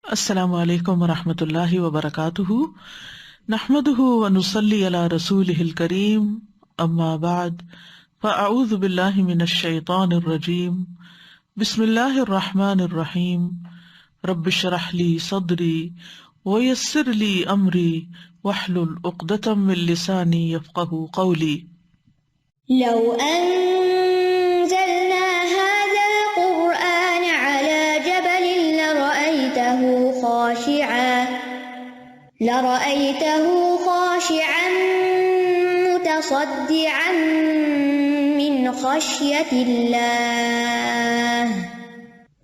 السلام علیکم ورحمۃ اللہ وبرکاتہ، نحمدہ ونصلی علی رسولہ الکریم، اما بعد فاعوذ باللہ من الشیطان الرجیم، بسم اللہ الرحمن الرحیم، رب اشرح لی صدری ویسر لی امری واحلل عقدۃ من لسانی یفقہوا قولی۔ لو أنزلنا هذا القرآن على جبل لرأيته خاشعا متصدعا من خشية الله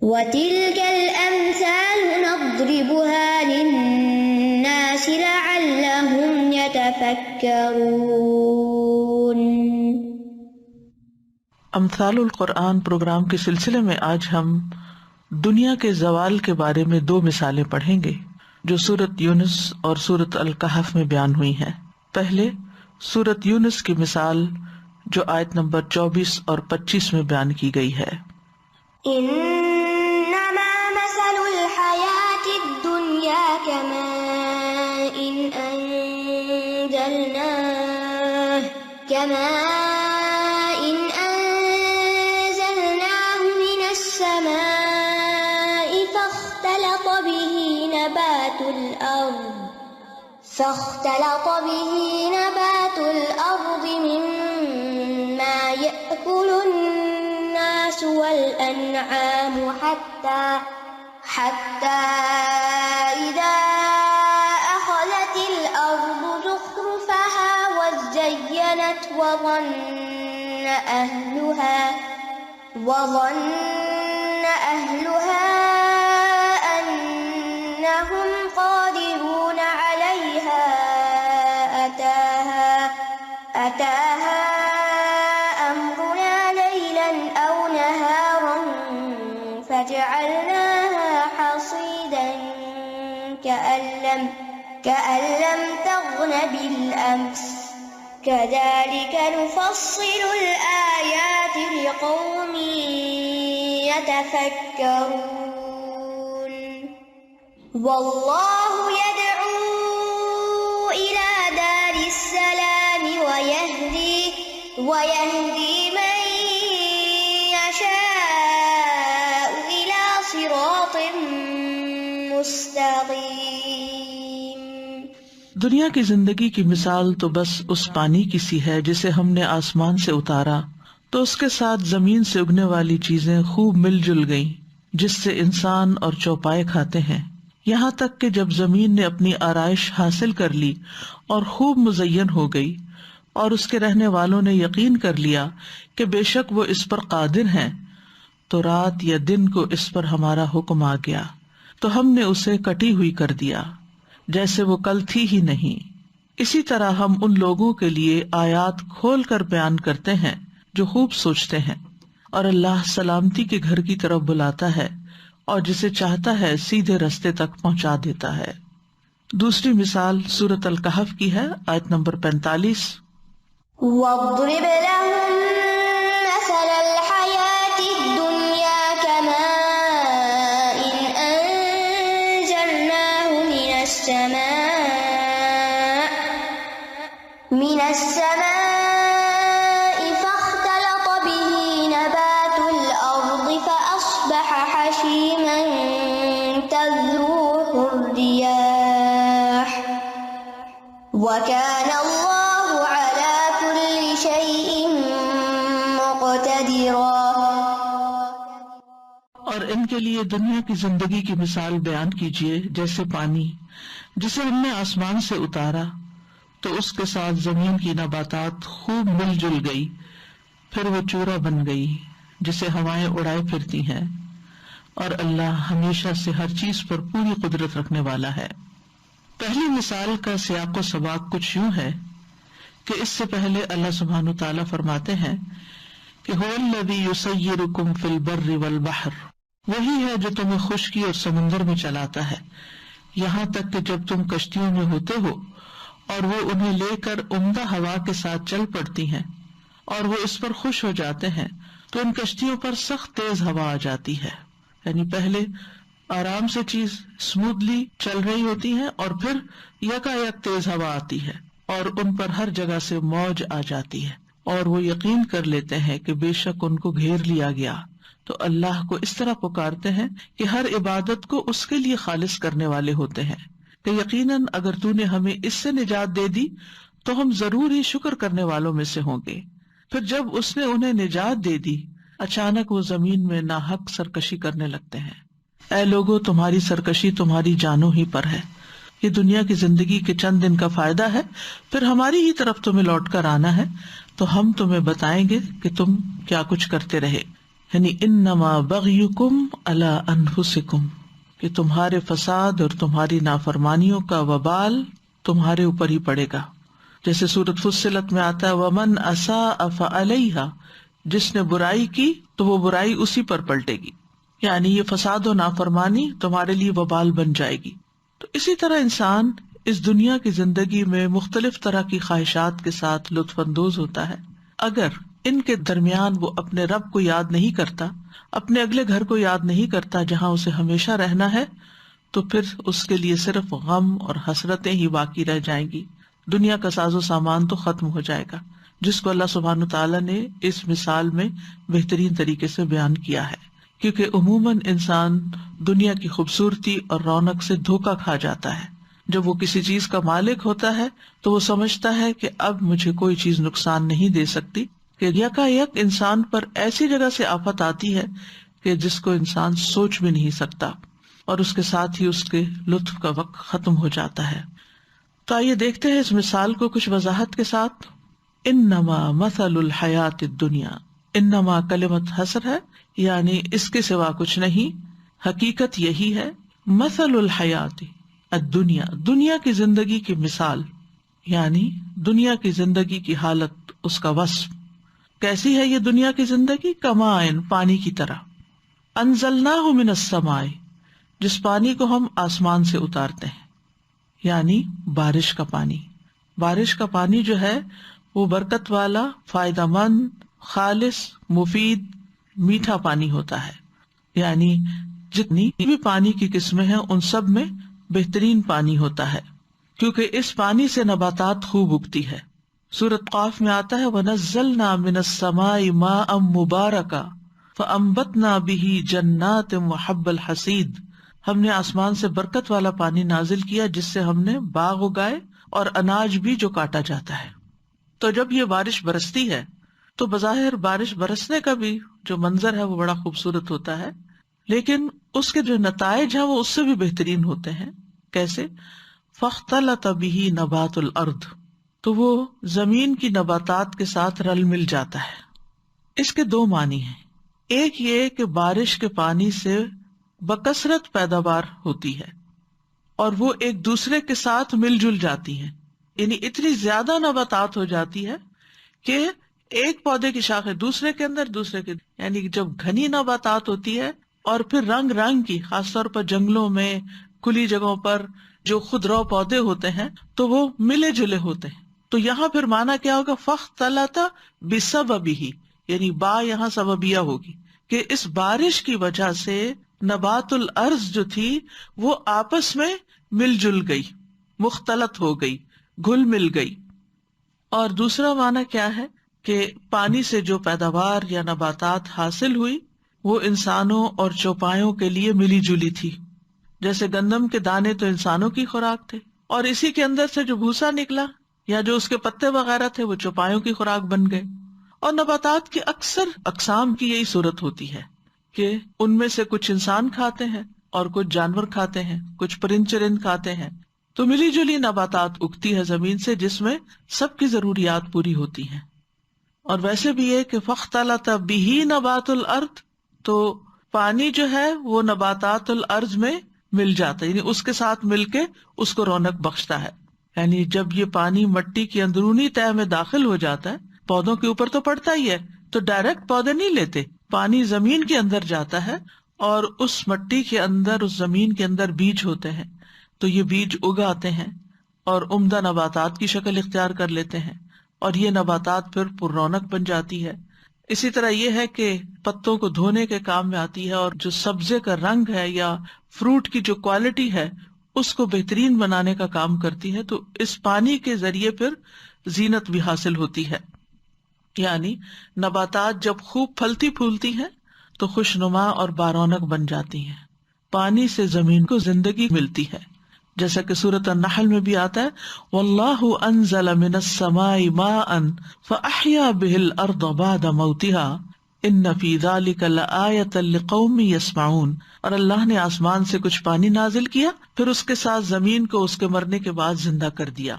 وتلك الأمثال نضربها للناس لعلهم يتفكرون۔ امثال القرآن پروگرام کے سلسلے میں آج ہم دنیا کے زوال کے بارے میں 2 مثالیں پڑھیں گے جو سورۃ یونس اور سورۃ الکہف میں بیان ہوئی ہیں۔ پہلے سورۃ یونس کی مثال جو آیت نمبر 24 اور 25 میں بیان کی گئی ہے۔ انما مثل الحیاة الدنیا كماء أنزلناه من السماء فاختلط به نبات الأرض مما يأكل الناس والأنعام حتى إذا أخذت الأرض زخرفها وزينت وظن أهلها أنهم قادرون عليها أتاها أمرنا ليلا أو نهارا فجعلناها حصيدا كأن لم تغن بالأمس كذلك نفصل الآيات لقوم يتفكرون۔ والله يدعو إلى دار السلام ويهدي من يشاء إلى صراط مستقيم۔ دنیا کی زندگی کی مثال تو بس اس پانی کی سی ہے جسے ہم نے آسمان سے اتارا تو اس کے ساتھ زمین سے اگنے والی چیزیں خوب مل جل گئیں، جس سے انسان اور چوپائے کھاتے ہیں، یہاں تک کہ جب زمین نے اپنی آرائش حاصل کر لی اور خوب مزین ہو گئی اور اس کے رہنے والوں نے یقین کر لیا کہ بے شک وہ اس پر قادر ہیں، تو رات یا دن کو اس پر ہمارا حکم آ گیا تو ہم نے اسے کٹی ہوئی کر دیا جیسے وہ کل تھی ہی نہیں۔ اسی طرح ہم ان لوگوں کے لیے آیات کھول کر بیان کرتے ہیں جو خوب سوچتے ہیں، اور اللہ سلامتی کے گھر کی طرف بلاتا ہے اور جسے چاہتا ہے سیدھے رستے تک پہنچا دیتا ہے۔ دوسری مثال سورۃ الکہف کی ہے، آیت نمبر 45۔ واضرب لهم مثل الحياة الدنيا كماء أنزلناه من السماء فاختلط به نبات الأرض فأصبح حشيما تذروه الرياح وكان الله على كل شيء مقتدرا۔ اور ان کے لیے دنیا کی زندگی کی مثال بیان کیجیے جیسے پانی جسے ہم نے آسمان سے اتارا تو اس کے ساتھ زمین کی نباتات خوب مل جل گئی، پھر وہ چورا بن گئی جسے ہوائیں اڑائے پھرتی ہیں، اور اللہ ہمیشہ سے ہر چیز پر پوری قدرت رکھنے والا ہے۔ پہلی مثال کا سیاق و سباق کچھ یوں ہے کہ اس سے پہلے اللہ سبحانہ تعالیٰ فرماتے ہیں کہ هو الذی یسیرکم فی البر والبحر، وہی ہے جو تمہیں خشکی اور سمندر میں چلاتا ہے، یہاں تک کہ جب تم کشتیوں میں ہوتے ہو اور وہ انہیں لے کر عمدہ ہوا کے ساتھ چل پڑتی ہیں اور وہ اس پر خوش ہو جاتے ہیں تو ان کشتیوں پر سخت تیز ہوا آ جاتی ہے، یعنی پہلے آرام سے چیز اسموتھلی چل رہی ہوتی ہے اور پھر یکایک تیز ہوا آتی ہے اور ان پر ہر جگہ سے موج آ جاتی ہے اور وہ یقین کر لیتے ہیں کہ بے شک ان کو گھیر لیا گیا. تو اللہ کو اس طرح پکارتے ہیں کہ ہر عبادت کو اس کے لیے خالص کرنے والے ہوتے ہیں کہ یقیناً اگر تو نے ہمیں اس سے نجات دے دی تو ہم ضرور ہی شکر کرنے والوں میں سے ہوں گے. پھر جب اس نے انہیں نجات دے دی اچانک وہ زمین میں ناحق سرکشی کرنے لگتے ہیں. اے لوگو تمہاری سرکشی تمہاری جانوں ہی پر ہے. یہ دنیا کی زندگی کے چند دن کا فائدہ ہے، پھر ہماری ہی طرف تمہیں لوٹ کر آنا ہے تو ہم تمہیں بتائیں گے کہ تم کیا کچھ کرتے رہے. یعنی انما بغیکم علی انفسکم، کہ تمہارے فساد اور تمہاری نافرمانیوں کا وبال تمہارے اوپر ہی پڑے گا. جیسے سورۃ فصلت میں آتا ہے ومن اساء فعلیہا، جس نے برائی کی تو وہ برائی اسی پر پلٹے گی. یعنی یہ فساد و نافرمانی تمہارے لیے وبال بن جائے گی. تو اسی طرح انسان اس دنیا کی زندگی میں مختلف طرح کی خواہشات کے ساتھ لطف اندوز ہوتا ہے. اگر ان کے درمیان وہ اپنے رب کو یاد نہیں کرتا، اپنے اگلے گھر کو یاد نہیں کرتا جہاں اسے ہمیشہ رہنا ہے، تو پھر اس کے لیے صرف غم اور حسرتیں ہی باقی رہ جائیں گی. دنیا کا ساز و سامان تو ختم ہو جائے گا، جس کو اللہ سبحانہ تعالیٰ نے اس مثال میں بہترین طریقے سے بیان کیا ہے. کیونکہ عموماً انسان دنیا کی خوبصورتی اور رونق سے دھوکا کھا جاتا ہے. جب وہ کسی چیز کا مالک ہوتا ہے تو وہ سمجھتا ہے کہ اب مجھے کوئی چیز نقصان نہیں دے سکتی، کہ یکایک انسان پر ایسی جگہ سے آفت آتی ہے کہ جس کو انسان سوچ بھی نہیں سکتا، اور اس کے ساتھ ہی اس کے لطف کا وقت ختم ہو جاتا ہے. تو آئیے دیکھتے ہیں اس مثال کو کچھ وضاحت کے ساتھ. انما مثل الحیات الدنیا، انما کلمت حسر ہے، یعنی اس کے سوا کچھ نہیں، حقیقت یہی ہے. مثل الحیات الدنیا، دنیا کی زندگی کی مثال، یعنی دنیا کی زندگی کی حالت، اس کا وصف. کیسی ہے یہ دنیا کی زندگی؟ کمائن، پانی کی طرح. انزلناہ من السماء، جس پانی کو ہم آسمان سے اتارتے ہیں، یعنی بارش کا پانی. بارش کا پانی جو ہے وہ برکت والا، فائدہ مند، خالص، مفید، میٹھا پانی ہوتا ہے. یعنی جتنی بھی پانی کی قسمیں ہیں ان سب میں بہترین پانی ہوتا ہے، کیونکہ اس پانی سے نباتات خوب اگتی ہے. سورۃ قاف میں آتا ہے وَنَزَّلْنَا مِنَ السَّمَاءِ مَاءً مُبَارَكًا فَأَنبَتْنَا بِهِ جَنَّاتٍ وَحَبَّ الْحَصِيدِ، ہم نے آسمان سے برکت والا پانی نازل کیا جس سے ہم نے باغ اگائے اور اناج بھی جو کاٹا جاتا ہے. تو جب یہ بارش برستی ہے تو بظاہر بارش برسنے کا بھی جو منظر ہے وہ بڑا خوبصورت ہوتا ہے، لیکن اس کے جو نتائج ہیں وہ اس سے بھی بہترین ہوتے ہیں. کیسے؟ فاختلط به نبات الارض، تو وہ زمین کی نباتات کے ساتھ رل مل جاتا ہے. اس کے دو معنی ہیں. ایک یہ کہ بارش کے پانی سے بکثرت پیداوار ہوتی ہے اور وہ ایک دوسرے کے ساتھ مل جل جاتی ہیں، یعنی اتنی زیادہ نباتات ہو جاتی ہے کہ ایک پودے کی شاخیں دوسرے کے اندر، دوسرے کے، یعنی جب گھنی نباتات ہوتی ہے اور پھر رنگ رنگ کی، خاص طور پر جنگلوں میں، کھلی جگہوں پر جو خودرو پودے ہوتے ہیں تو وہ ملے جلے ہوتے ہیں. تو یہاں پھر مانا کیا ہوگا؟ فاختلط بسببہ، یعنی با یہاں سببیہ ہوگی کہ اس بارش کی وجہ سے نبات الارض جو تھی وہ آپس میں مل جل گئی، مختلط ہو گئی، گھل مل گئی. اور دوسرا معنی کیا ہے کہ پانی سے جو پیداوار یا نباتات حاصل ہوئی وہ انسانوں اور چوپایوں کے لیے ملی جلی تھی. جیسے گندم کے دانے تو انسانوں کی خوراک تھے، اور اسی کے اندر سے جو بھوسا نکلا یا جو اس کے پتے وغیرہ تھے وہ چوپایوں کی خوراک بن گئے. اور نباتات کی اکثر اقسام کی یہی صورت ہوتی ہے کہ ان میں سے کچھ انسان کھاتے ہیں اور کچھ جانور کھاتے ہیں، کچھ پرند چرند کھاتے ہیں. تو ملی جلی نباتات اگتی ہے زمین سے جس میں سب کی ضروریات پوری ہوتی ہیں. اور ویسے بھی یہ کہ فاختلط بہ نبات الارض، تو پانی جو ہے وہ نباتات الارض میں مل جاتا ہے، یعنی اس کے ساتھ مل کے اس کو رونق بخشتا ہے. یعنی جب یہ پانی مٹی کی اندرونی تہہ میں داخل ہو جاتا ہے، پودوں کے اوپر تو پڑتا ہی ہے، تو ڈائریکٹ پودے نہیں لیتے، پانی زمین کے اندر جاتا ہے اور اس مٹی کے اندر، اس زمین کے اندر بیج ہوتے ہیں، تو یہ بیج اگاتے ہیں اور عمدہ نباتات کی شکل اختیار کر لیتے ہیں، اور یہ نباتات پھر پر رونق بن جاتی ہے. اسی طرح یہ ہے کہ پتوں کو دھونے کے کام میں آتی ہے، اور جو سبزے کا رنگ ہے یا فروٹ کی جو کوالٹی ہے اس کو بہترین بنانے کا کام کرتی ہے، تو اس پانی کے ذریعے پھر زینت بھی حاصل ہوتی ہے. یعنی نباتات جب خوب پھلتی پھولتی ہیں تو خوشنما اور بارونق بن جاتی ہیں. پانی سے زمین کو زندگی ملتی ہے، جیسا کہ سورۃ النحل میں بھی آتا ہے واللہ انزل من السماء ماء فاحیا به الارض بعد موتها ان فی ذلک لآیۃ لقوم یسمعون. اور اللہ نے آسمان سے کچھ پانی نازل کیا، پھر اس کے ساتھ زمین کو اس کے مرنے کے بعد زندہ کر دیا.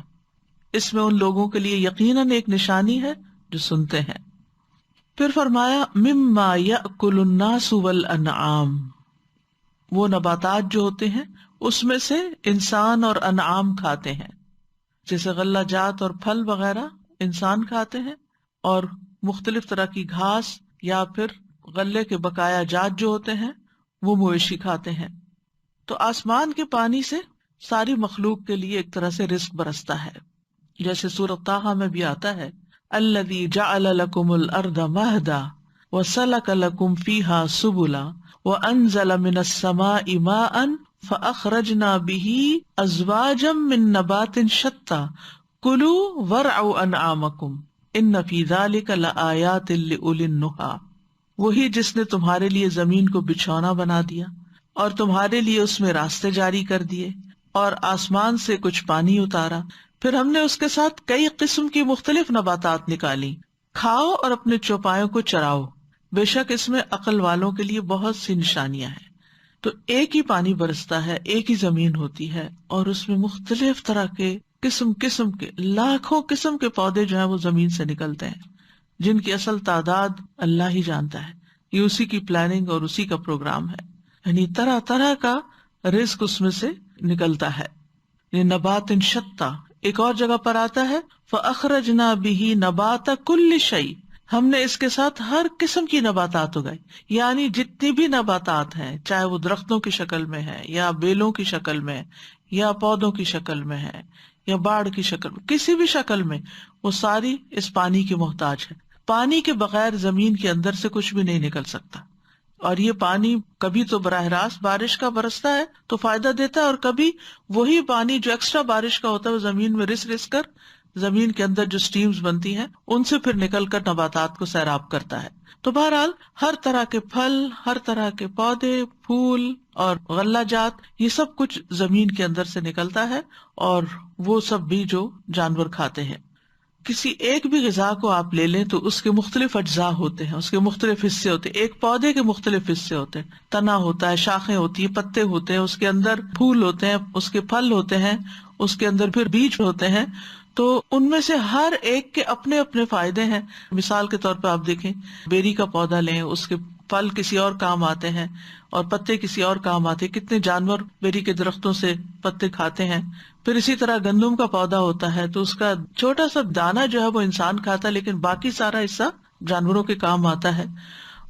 اس میں ان لوگوں کے لیے یقیناً ایک نشانی ہے جو سنتے ہیں. پھر فرمایا مما یأکل الناس والانعام، وہ نباتات جو ہوتے ہیں اس میں سے انسان اور انعام کھاتے ہیں، جیسے غلہ جات اور پھل وغیرہ انسان کھاتے ہیں، اور مختلف طرح کی گھاس یا پھر غلے کے بقایا جات جو ہوتے ہیں وہ مویشی کھاتے ہیں. تو آسمان کے پانی سے ساری مخلوق کے لیے ایک طرح سے رزق برستا ہے، جیسے سورۃ طٰہٰ میں بھی آتا ہے الذی جعل لکم الارض مہدا وسلک لکم فیہا سبلا وانزل من السماء ماء فاخرجنا به ازواجا من نبات شتى کلوا وارعوا انعامکم ان فی ذلک لآیات لأولی النہی. وہی جس نے تمہارے لیے زمین کو بچھونا بنا دیا اور تمہارے لیے اس میں راستے جاری کر دیے اور آسمان سے کچھ پانی اتارا، پھر ہم نے اس کے ساتھ کئی قسم کی مختلف نباتات نکالی، کھاؤ اور اپنے چوپایوں کو چراؤ، بے شک اس میں عقل والوں کے لیے بہت سی نشانیاں ہیں. تو ایک ہی پانی برستا ہے، ایک ہی زمین ہوتی ہے، اور اس میں مختلف طرح کے قسم کے لاکھوں قسم کے پودے جو ہیں وہ زمین سے نکلتے ہیں، جن کی اصل تعداد اللہ ہی جانتا ہے. یہ اسی کی پلاننگ اور اسی کا پروگرام ہے. یعنی طرح طرح کا رزق اس میں سے نکلتا ہے. یہ نبات شتّا ایک اور جگہ پر آتا ہے فَأَخْرَجْنَا بِهِ نَبَاتَ كُلِّ شَيْءٍ، ہم نے اس کے ساتھ ہر قسم کی نباتات اگائی. یعنی جتنی بھی نباتات ہیں، چاہے وہ درختوں کی شکل میں ہے یا بیلوں کی شکل میں یا پودوں کی شکل میں ہے یا باڑ کی شکل میں، کسی بھی شکل میں، وہ ساری اس پانی کی محتاج ہے. پانی کے بغیر زمین کے اندر سے کچھ بھی نہیں نکل سکتا. اور یہ پانی کبھی تو براہ راست بارش کا برستا ہے تو فائدہ دیتا ہے، اور کبھی وہی پانی جو ایکسٹرا بارش کا ہوتا ہے وہ زمین میں رس کر زمین کے اندر جو سٹیمز بنتی ہیں ان سے پھر نکل کر نباتات کو سیراب کرتا ہے. تو بہرحال ہر طرح کے پھل، ہر طرح کے پودے، پھول اور غلہ جات، یہ سب کچھ زمین کے اندر سے نکلتا ہے، اور وہ سب بھی جو جانور کھاتے ہیں. کسی ایک بھی غذا کو آپ لے لیں تو اس کے مختلف اجزاء ہوتے ہیں، اس کے مختلف حصے ہوتے ہیں. ایک پودے کے مختلف حصے ہوتے ہیں، تنا ہوتا ہے، شاخیں ہوتی ہیں، پتے ہوتے ہیں، اس کے اندر پھول ہوتے ہیں، اس کے پھل ہوتے ہیں، اس کے اندر پھر بیج ہوتے ہیں. تو ان میں سے ہر ایک کے اپنے اپنے فائدے ہیں. مثال کے طور پہ آپ دیکھیں، بیری کا پودا لیں، اس کے پھل کسی اور کام آتے ہیں اور پتے کسی اور کام آتے ہیں. کتنے جانور بیری کے درختوں سے پتے کھاتے ہیں. پھر اسی طرح گندم کا پودا ہوتا ہے تو اس کا چھوٹا سا دانہ جو ہے وہ انسان کھاتا ہے، لیکن باقی سارا حصہ جانوروں کے کام آتا ہے.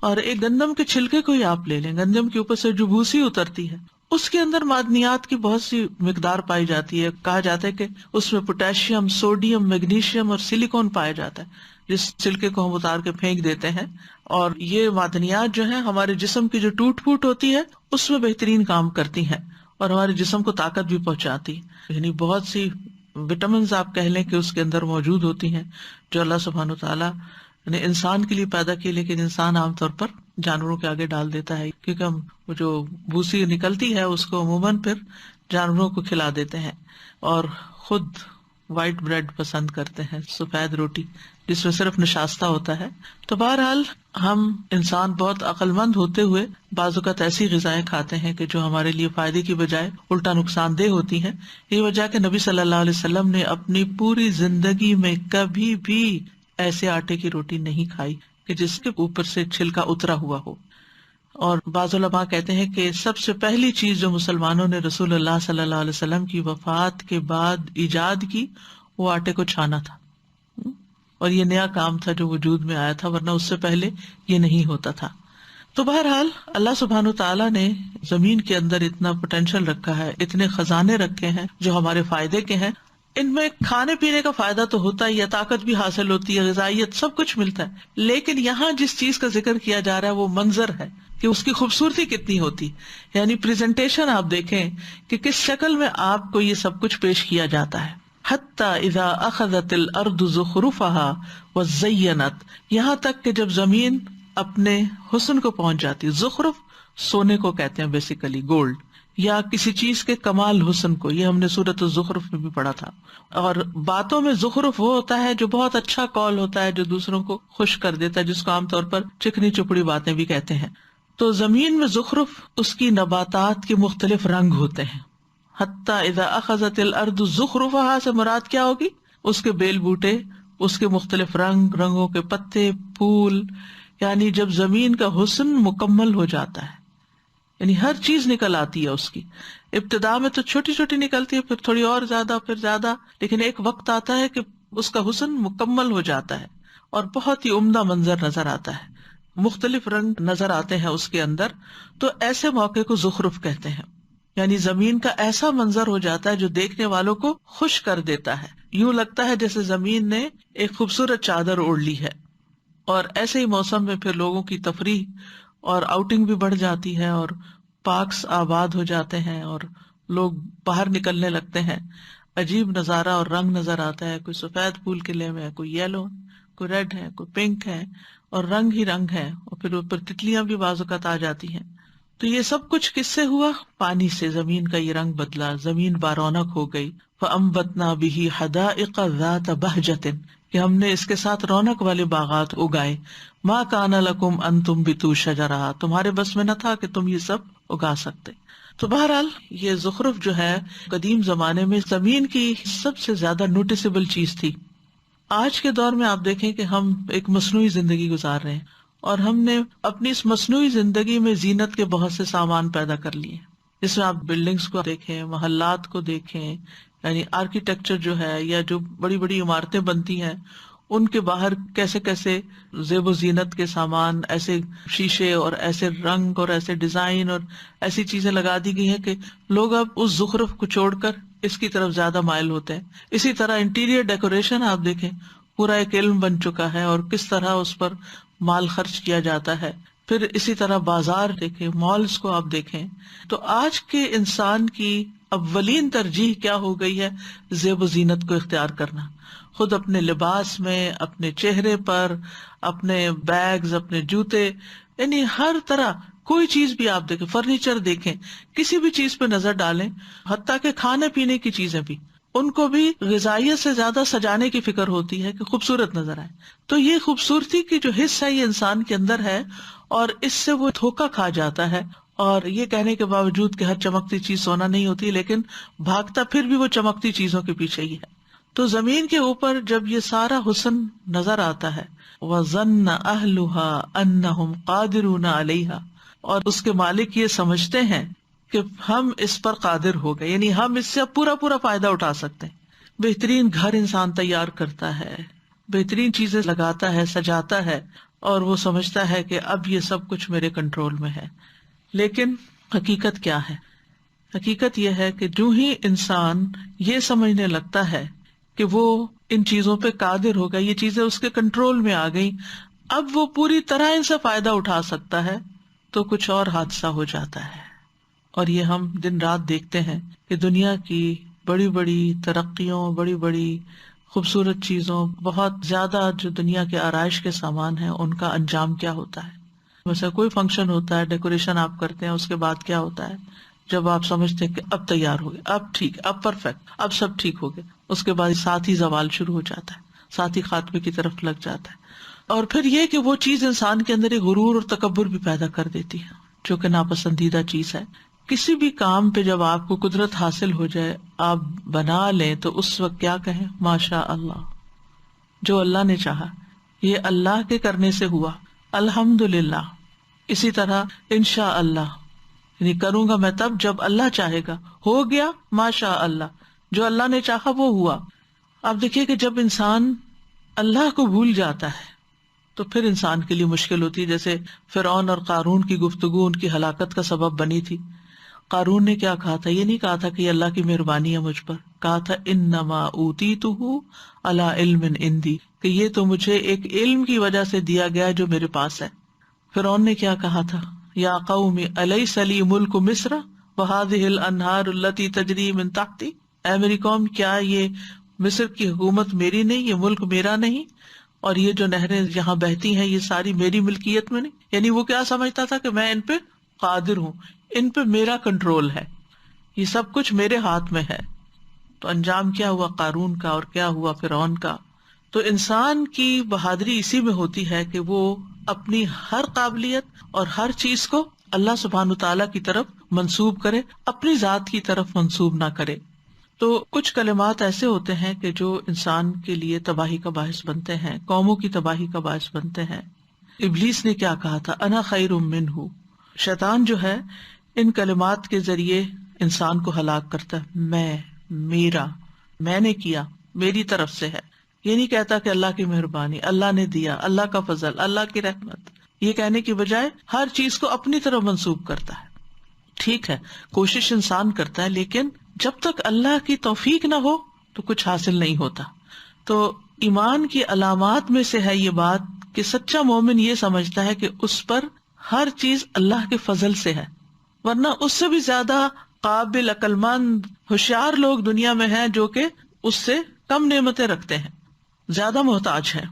اور ایک گندم کے چھلکے کو ہی آپ لے لیں، گندم کے اوپر سے جو بھوسی اترتی ہے اس کے اندر معدنیات کی بہت سی مقدار پائی جاتی ہے. کہا جاتا ہے کہ اس میں پوٹاشیم، سوڈیم، میگنیشیم اور سلیکون پایا جاتا ہے، جس چھلکے کو ہم اتار کے پھینک دیتے ہیں. اور یہ معدنیات جو ہیں ہمارے جسم کی جو ٹوٹ پھوٹ ہوتی ہے اس میں بہترین کام کرتی ہیں اور ہمارے جسم کو طاقت بھی پہنچاتی. یعنی بہت سی وٹامنز آپ کہہ لیں کہ اس کے اندر موجود ہوتی ہیں جو اللہ سبحانہ وتعالیٰ نے انسان کے لیے پیدا کی، لیکن انسان عام طور پر جانوروں کے آگے ڈال دیتا ہے، کیونکہ ہم وہ جو بھوسی نکلتی ہے اس کو عموماً پھر جانوروں کو کھلا دیتے ہیں اور خود وائٹ بریڈ پسند کرتے ہیں، سفید روٹی جس میں صرف نشاستہ ہوتا ہے. تو بہرحال ہم انسان بہت عقل مند ہوتے ہوئے بعض اوقات ایسی غذائیں کھاتے ہیں کہ جو ہمارے لیے فائدے کی بجائے الٹا نقصان دہ ہوتی ہیں. یہ وجہ کہ نبی صلی اللہ علیہ وسلم نے اپنی پوری زندگی میں کبھی بھی ایسے آٹے کی روٹی نہیں کھائی کہ جس کے اوپر سے چھلکا اترا ہوا ہو. اور بعض علماء کہتے ہیں کہ سب سے پہلی چیز جو مسلمانوں نے رسول اللہ صلی اللہ علیہ وسلم کی وفات کے بعد ایجاد کی وہ آٹے کو چھانا تھا، اور یہ نیا کام تھا جو وجود میں آیا تھا، ورنہ اس سے پہلے یہ نہیں ہوتا تھا. تو بہرحال اللہ سبحانہ تعالیٰ نے زمین کے اندر اتنا پوٹینشیل رکھا ہے، اتنے خزانے رکھے ہیں جو ہمارے فائدے کے ہیں. ان میں کھانے پینے کا فائدہ تو ہوتا ہی ہے، طاقت بھی حاصل ہوتی ہے، غذائیت سب کچھ ملتا ہے، لیکن یہاں جس چیز کا ذکر کیا جا رہا ہے وہ منظر ہے، کہ اس کی خوبصورتی کتنی ہوتی. یعنی پریزنٹیشن آپ دیکھیں کہ کس شکل میں آپ کو یہ سب کچھ پیش کیا جاتا ہے. حتی اذا اخذت الارض زخرفها وزینت، یہاں تک کہ جب زمین اپنے حسن کو پہنچ جاتی. زخرف سونے کو کہتے ہیں بیسیکلی، گولڈ، یا کسی چیز کے کمال حسن کو. یہ ہم نے سورۃ الزخرف میں بھی پڑھا تھا. اور باتوں میں زخرف وہ ہوتا ہے جو بہت اچھا قول ہوتا ہے، جو دوسروں کو خوش کر دیتا ہے، جس کو عام طور پر چکنی چپڑی باتیں بھی کہتے ہیں. تو زمین میں زخرف اس کی نباتات کے مختلف رنگ ہوتے ہیں. حتی اذا اخذت الارض زخرفها سے مراد کیا ہوگی؟ اس کے بیل بوٹے، اس کے مختلف رنگوں کے پتے، پھول. یعنی جب زمین کا حسن مکمل ہو جاتا ہے، یعنی ہر چیز نکل آتی ہے اس کی. ابتدا میں تو چھوٹی چھوٹی نکلتی ہے، پھر تھوڑی اور زیادہ، پھر زیادہ، لیکن ایک وقت آتا ہے کہ اس کا حسن مکمل ہو جاتا ہے اور بہت ہی عمدہ منظر نظر آتا ہے، مختلف رنگ نظر آتے ہیں اس کے اندر. تو ایسے موقع کو زخرف کہتے ہیں. یعنی زمین کا ایسا منظر ہو جاتا ہے جو دیکھنے والوں کو خوش کر دیتا ہے. یوں لگتا ہے جیسے زمین نے ایک خوبصورت چادر اوڑھ لی ہے. اور ایسے ہی موسم میں پھر لوگوں کی تفریح اور آؤٹنگ بھی بڑھ جاتی ہے، اور پارکس آباد ہو جاتے ہیں، اور لوگ باہر نکلنے لگتے ہیں. عجیب نظارہ اور رنگ نظر آتا ہے. کوئی سفید پھول کھلے ہوئے ہیں، کوئی یلو، کوئی ریڈ ہے، کوئی پنک ہے، اور رنگ ہی رنگ ہے. اور پھر اوپر تتلیاں بھی بعض اوقات آ جاتی ہیں. تو یہ سب کچھ کس سے ہوا؟ پانی سے. زمین کا یہ رنگ بدلا، زمین بارونق ہو گئی. فَأَنبَتْنَا بِهِ حَدَائِقَ ذَاتَ بَهْجَةٍ، کہ ہم نے اس کے ساتھ رونق والے باغات اگائے. مَا كَانَ لَكُمْ أَن تُنبِتُوا شَجَرَهَا، تمہارے بس میں نہ تھا کہ تم یہ سب اگا سکتے. تو بہرحال یہ زخرف جو ہے قدیم زمانے میں زمین کی سب سے زیادہ نوٹیسیبل چیز تھی. آج کے دور میں آپ دیکھیں کہ ہم ایک مصنوعی زندگی گزار رہے ہیں، اور ہم نے اپنی اس مصنوعی زندگی میں زینت کے بہت سے سامان پیدا کر لیے، جس میں آپ بلڈنگز کو دیکھیں، محلات کو دیکھیں. یعنی آرکیٹیکچر جو ہے، یا جو بڑی بڑی عمارتیں بنتی ہیں، ان کے باہر کیسے کیسے زیب و زینت کے سامان، ایسے شیشے اور ایسے رنگ اور ایسے ڈیزائن اور ایسی چیزیں لگا دی گئی ہیں کہ لوگ اب اس زخرف کو چھوڑ کر اس کی طرف زیادہ مائل ہوتے ہیں. اسی طرح انٹیریئر ڈیکوریشن آپ دیکھیں، پورا ایک علم بن چکا ہے، اور کس طرح اس پر مال خرچ کیا جاتا ہے. پھر اسی طرح بازار دیکھیں، مالز کو آپ دیکھیں. تو آج کے انسان کی اولین ترجیح کیا ہو گئی ہے؟ زیب و زینت کو اختیار کرنا. خود اپنے لباس میں، اپنے چہرے پر، اپنے بیگز، اپنے جوتے، یعنی ہر طرح کوئی چیز بھی آپ دیکھیں، فرنیچر دیکھیں، کسی بھی چیز پہ نظر ڈالیں، حتیٰ کہ کھانے پینے کی چیزیں بھی، ان کو بھی غذائیت سے زیادہ سجانے کی فکر ہوتی ہے کہ خوبصورت نظر آئے. تو یہ خوبصورتی کی جو حصہ ہے یہ انسان کے اندر ہے، اور اس سے وہ دھوکا کھا جاتا ہے. اور یہ کہنے کے باوجود کہ ہر چمکتی چیز سونا نہیں ہوتی، لیکن بھاگتا پھر بھی وہ چمکتی چیزوں کے پیچھے ہی ہے. تو زمین کے اوپر جب یہ سارا حسن نظر آتا ہے، وَظَنَّ أَهْلُهَا أَنَّهُمْ قَادِرُونَ عَلَيْهَا، اور اس کے مالک یہ سمجھتے ہیں کہ ہم اس پر قادر ہو گئے، یعنی ہم اس سے پورا فائدہ اٹھا سکتے ہیں. بہترین گھر انسان تیار کرتا ہے، بہترین چیزیں لگاتا ہے، سجاتا ہے، اور وہ سمجھتا ہے کہ اب یہ سب کچھ میرے کنٹرول میں ہے. لیکن حقیقت کیا ہے؟ حقیقت یہ ہے کہ جو ہی انسان یہ سمجھنے لگتا ہے کہ وہ ان چیزوں پہ قادر ہوگا، یہ چیزیں اس کے کنٹرول میں آ گئی، اب وہ پوری طرح ان سے فائدہ اٹھا سکتا ہے، تو کچھ اور حادثہ ہو جاتا ہے. اور یہ ہم دن رات دیکھتے ہیں کہ دنیا کی بڑی بڑی ترقیوں، بڑی بڑی خوبصورت چیزوں، بہت زیادہ جو دنیا کے آرائش کے سامان ہیں، ان کا انجام کیا ہوتا ہے. ویسے کوئی فنکشن ہوتا ہے، ڈیکوریشن آپ کرتے ہیں، اس کے بعد کیا ہوتا ہے؟ جب آپ سمجھتے ہیں کہ اب تیار ہو گئے، اب ٹھیک، اب پرفیکٹ، اب سب ٹھیک ہو گئے، اس کے بعد ساتھ ہی زوال شروع ہو جاتا ہے، ساتھ ہی خاتمے کی طرف لگ جاتا ہے. اور پھر یہ کہ وہ چیز انسان کے اندر ایک غرور اور تکبر بھی پیدا کر دیتی ہے، جو کہ ناپسندیدہ چیز ہے. کسی بھی کام پہ جب آپ کو قدرت حاصل ہو جائے، آپ بنا لیں، تو اس وقت کیا کہیں؟ ماشاء اللہ، جو اللہ نے چاہا، یہ اللہ کے کرنے سے ہوا، الحمدللہ. اسی طرح انشاء اللہ، یعنی کروں گا میں تب جب اللہ چاہے گا، ہو گیا ماشاء اللہ، جو اللہ نے چاہا وہ ہوا. آپ دیکھیے کہ جب انسان اللہ کو بھول جاتا ہے تو پھر انسان کے لیے مشکل ہوتی ہے. جیسے فرعون اور قارون کی گفتگو ان کی ہلاکت کا سبب بنی تھی. قارون نے کیا کہا تھا؟ یہ نہیں کہا تھا کہ یہ اللہ کی مہربانی ہے مجھ پر، کہا تھا انما اوتیتہ علی علم عندی، کہ یہ تو مجھے ایک علم کی وجہ سے دیا گیا جو میرے پاس ہے. فرعون نے کیا کہا تھا؟ یا قوم الیس لی ملک مصر وہذہ الانہار التی تجری من تحتی، اے میری قوم کیا یہ مصر کی حکومت میری نہیں، یہ ملک میرا نہیں، اور یہ جو نہریں یہاں بہتی ہیں یہ ساری میری ملکیت میں نہیں؟ یعنی وہ کیا سمجھتا تھا کہ میں ان پہ قادر ہوں، ان پہ میرا کنٹرول ہے، یہ سب کچھ میرے ہاتھ میں ہے۔ تو انجام کیا ہوا قارون کا اور کیا ہوا فرعون کا۔ تو انسان کی بہادری اسی میں ہوتی ہے کہ وہ اپنی ہر قابلیت اور ہر چیز کو اللہ سبحانہ تعالیٰ کی طرف منسوب کرے، اپنی ذات کی طرف منسوب نہ کرے۔ تو کچھ کلمات ایسے ہوتے ہیں کہ جو انسان کے لیے تباہی کا باعث بنتے ہیں، قوموں کی تباہی کا باعث بنتے ہیں۔ ابلیس نے کیا کہا تھا؟ انا خیر منہ۔ شیطان جو ہے ان کلمات کے ذریعے انسان کو ہلاک کرتا ہے، میں، میرا، میں نے کیا، میری طرف سے ہے۔ یہ نہیں کہتا کہ اللہ کی مہربانی، اللہ نے دیا، اللہ کا فضل، اللہ کی رحمت، یہ کہنے کی بجائے ہر چیز کو اپنی طرف منسوب کرتا ہے۔ ٹھیک ہے، کوشش انسان کرتا ہے، لیکن جب تک اللہ کی توفیق نہ ہو تو کچھ حاصل نہیں ہوتا۔ تو ایمان کی علامات میں سے ہے یہ بات کہ سچا مومن یہ سمجھتا ہے کہ اس پر ہر چیز اللہ کے فضل سے ہے، ورنہ اس سے بھی زیادہ قابل، عقل مند، ہوشیار لوگ دنیا میں ہیں جو کہ اس سے کم نعمتیں رکھتے ہیں، زیادہ محتاج ہیں۔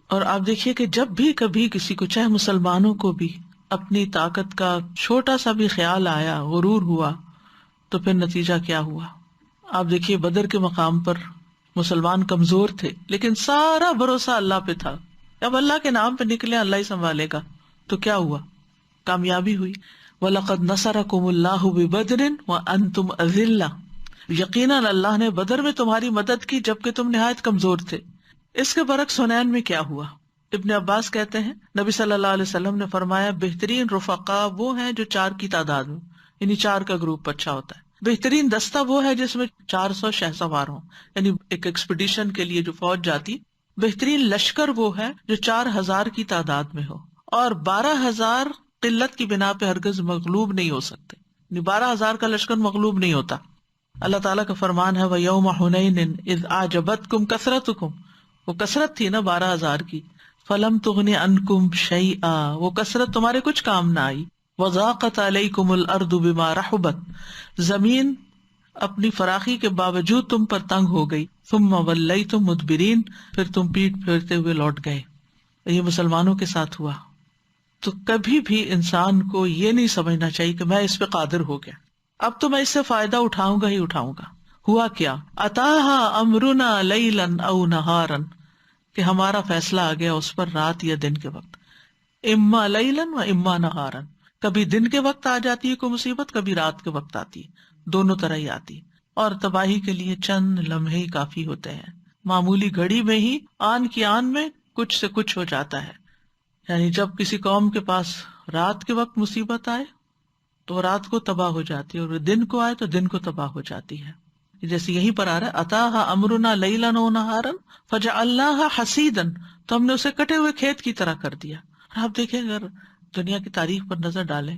اور آپ دیکھیے کہ جب بھی کبھی کسی کو، چاہے مسلمانوں کو بھی، اپنی طاقت کا چھوٹا سا بھی خیال آیا، غرور ہوا، تو پھر نتیجہ کیا ہوا؟ آپ دیکھیے بدر کے مقام پر مسلمان کمزور تھے لیکن سارا بھروسہ اللہ پہ تھا، اب اللہ کے نام پہ نکلے اللہ ہی سنبھالے گا۔ تو کیا ہوا؟ کامیابی ہوئی۔ وَلَقَدْ نَصَرَكُمُ اللَّهُ بِبَدْرٍ وَأَنْتُمْ أَذِلَّةٌ، یقیناً اللہ نے بدر میں تمہاری مدد کی جبکہ تم نہایت کمزور تھے۔ اس کے برعکس حنین میں کیا ہوا؟ ابن عباس کہتے ہیں نبی صلی اللہ علیہ وسلم نے فرمایا بہترین رفقا وہ ہیں جو 4 کی تعداد میں، یعنی 4 کا گروپ اچھا ہوتا ہے۔ بہترین دستہ وہ ہے جس میں 400 شہسوار ہوں، یعنی ایک ایکسپیڈیشن کے لیے جو فوج جاتی۔ بہترین لشکر وہ ہے جو 4000 کی تعداد میں ہو، اور 12000 قلت کی بنا پہ ہرگز مغلوب نہیں ہو سکتے، یعنی 12000 کا لشکر مغلوب نہیں ہوتا۔ اللہ تعالیٰ کا فرمان ہے وَيَوْمَ حُنَيْنٍ إِذْ أَعْجَبَتْكُمْ كَثْرَتُكُمْ، وہ کثرت تھی نا 12000 کی، فَلَمْ تُغْنِ عَنْكُمْ شَيْئًا، وہ کثرت تمہارے کچھ کام نہ آئی۔ وَضَاقَتْ عَلَيْكُمُ الْأَرْضُ بِمَا رَحُبَتْ، زمین اپنی فراخی کے باوجود تم پر تنگ ہو گئی۔ ثُمَّ وَلَّيْتُمْ مُدْبِرِينَ، پھر تم پیٹ پھیرتے ہوئے لوٹ گئے۔ یہ مسلمانوں کے ساتھ ہوا۔ تو کبھی بھی انسان کو یہ نہیں سمجھنا چاہیے کہ میں اس پہ قادر ہو گیا، اب تو میں اس سے فائدہ اٹھاؤں گا ہی اٹھاؤں گا۔ ہوا کیا؟ اتاہا امرنا لیلا او نہارا، کہ ہمارا فیصلہ آ گیا اس پر رات یا دن کے وقت، اما لیلا و اما نہارا، کبھی دن کے وقت آ جاتی ہے کوئی مصیبت، کبھی رات کے وقت آتی ہے، دونوں طرح ہی آتی ہے، اور تباہی کے لیے چند لمحے ہی کافی ہوتے ہیں۔ معمولی گھڑی میں ہی آن کی آن میں کچھ سے کچھ ہو جاتا ہے۔ یعنی جب کسی قوم کے پاس رات کے وقت مصیبت آئے تو رات کو تباہ ہو جاتی ہے، اور دن کو آئے تو دن کو تباہ ہو جاتی ہے۔ جیسے یہیں پر آ رہا ہے اتاہا امرنا لیلا و نہارا فجعلناہا حصیدا، تو ہم نے اسے کٹے ہوئے کھیت کی طرح کر دیا۔ اور آپ دیکھیں اگر دنیا کی تاریخ پر نظر ڈالیں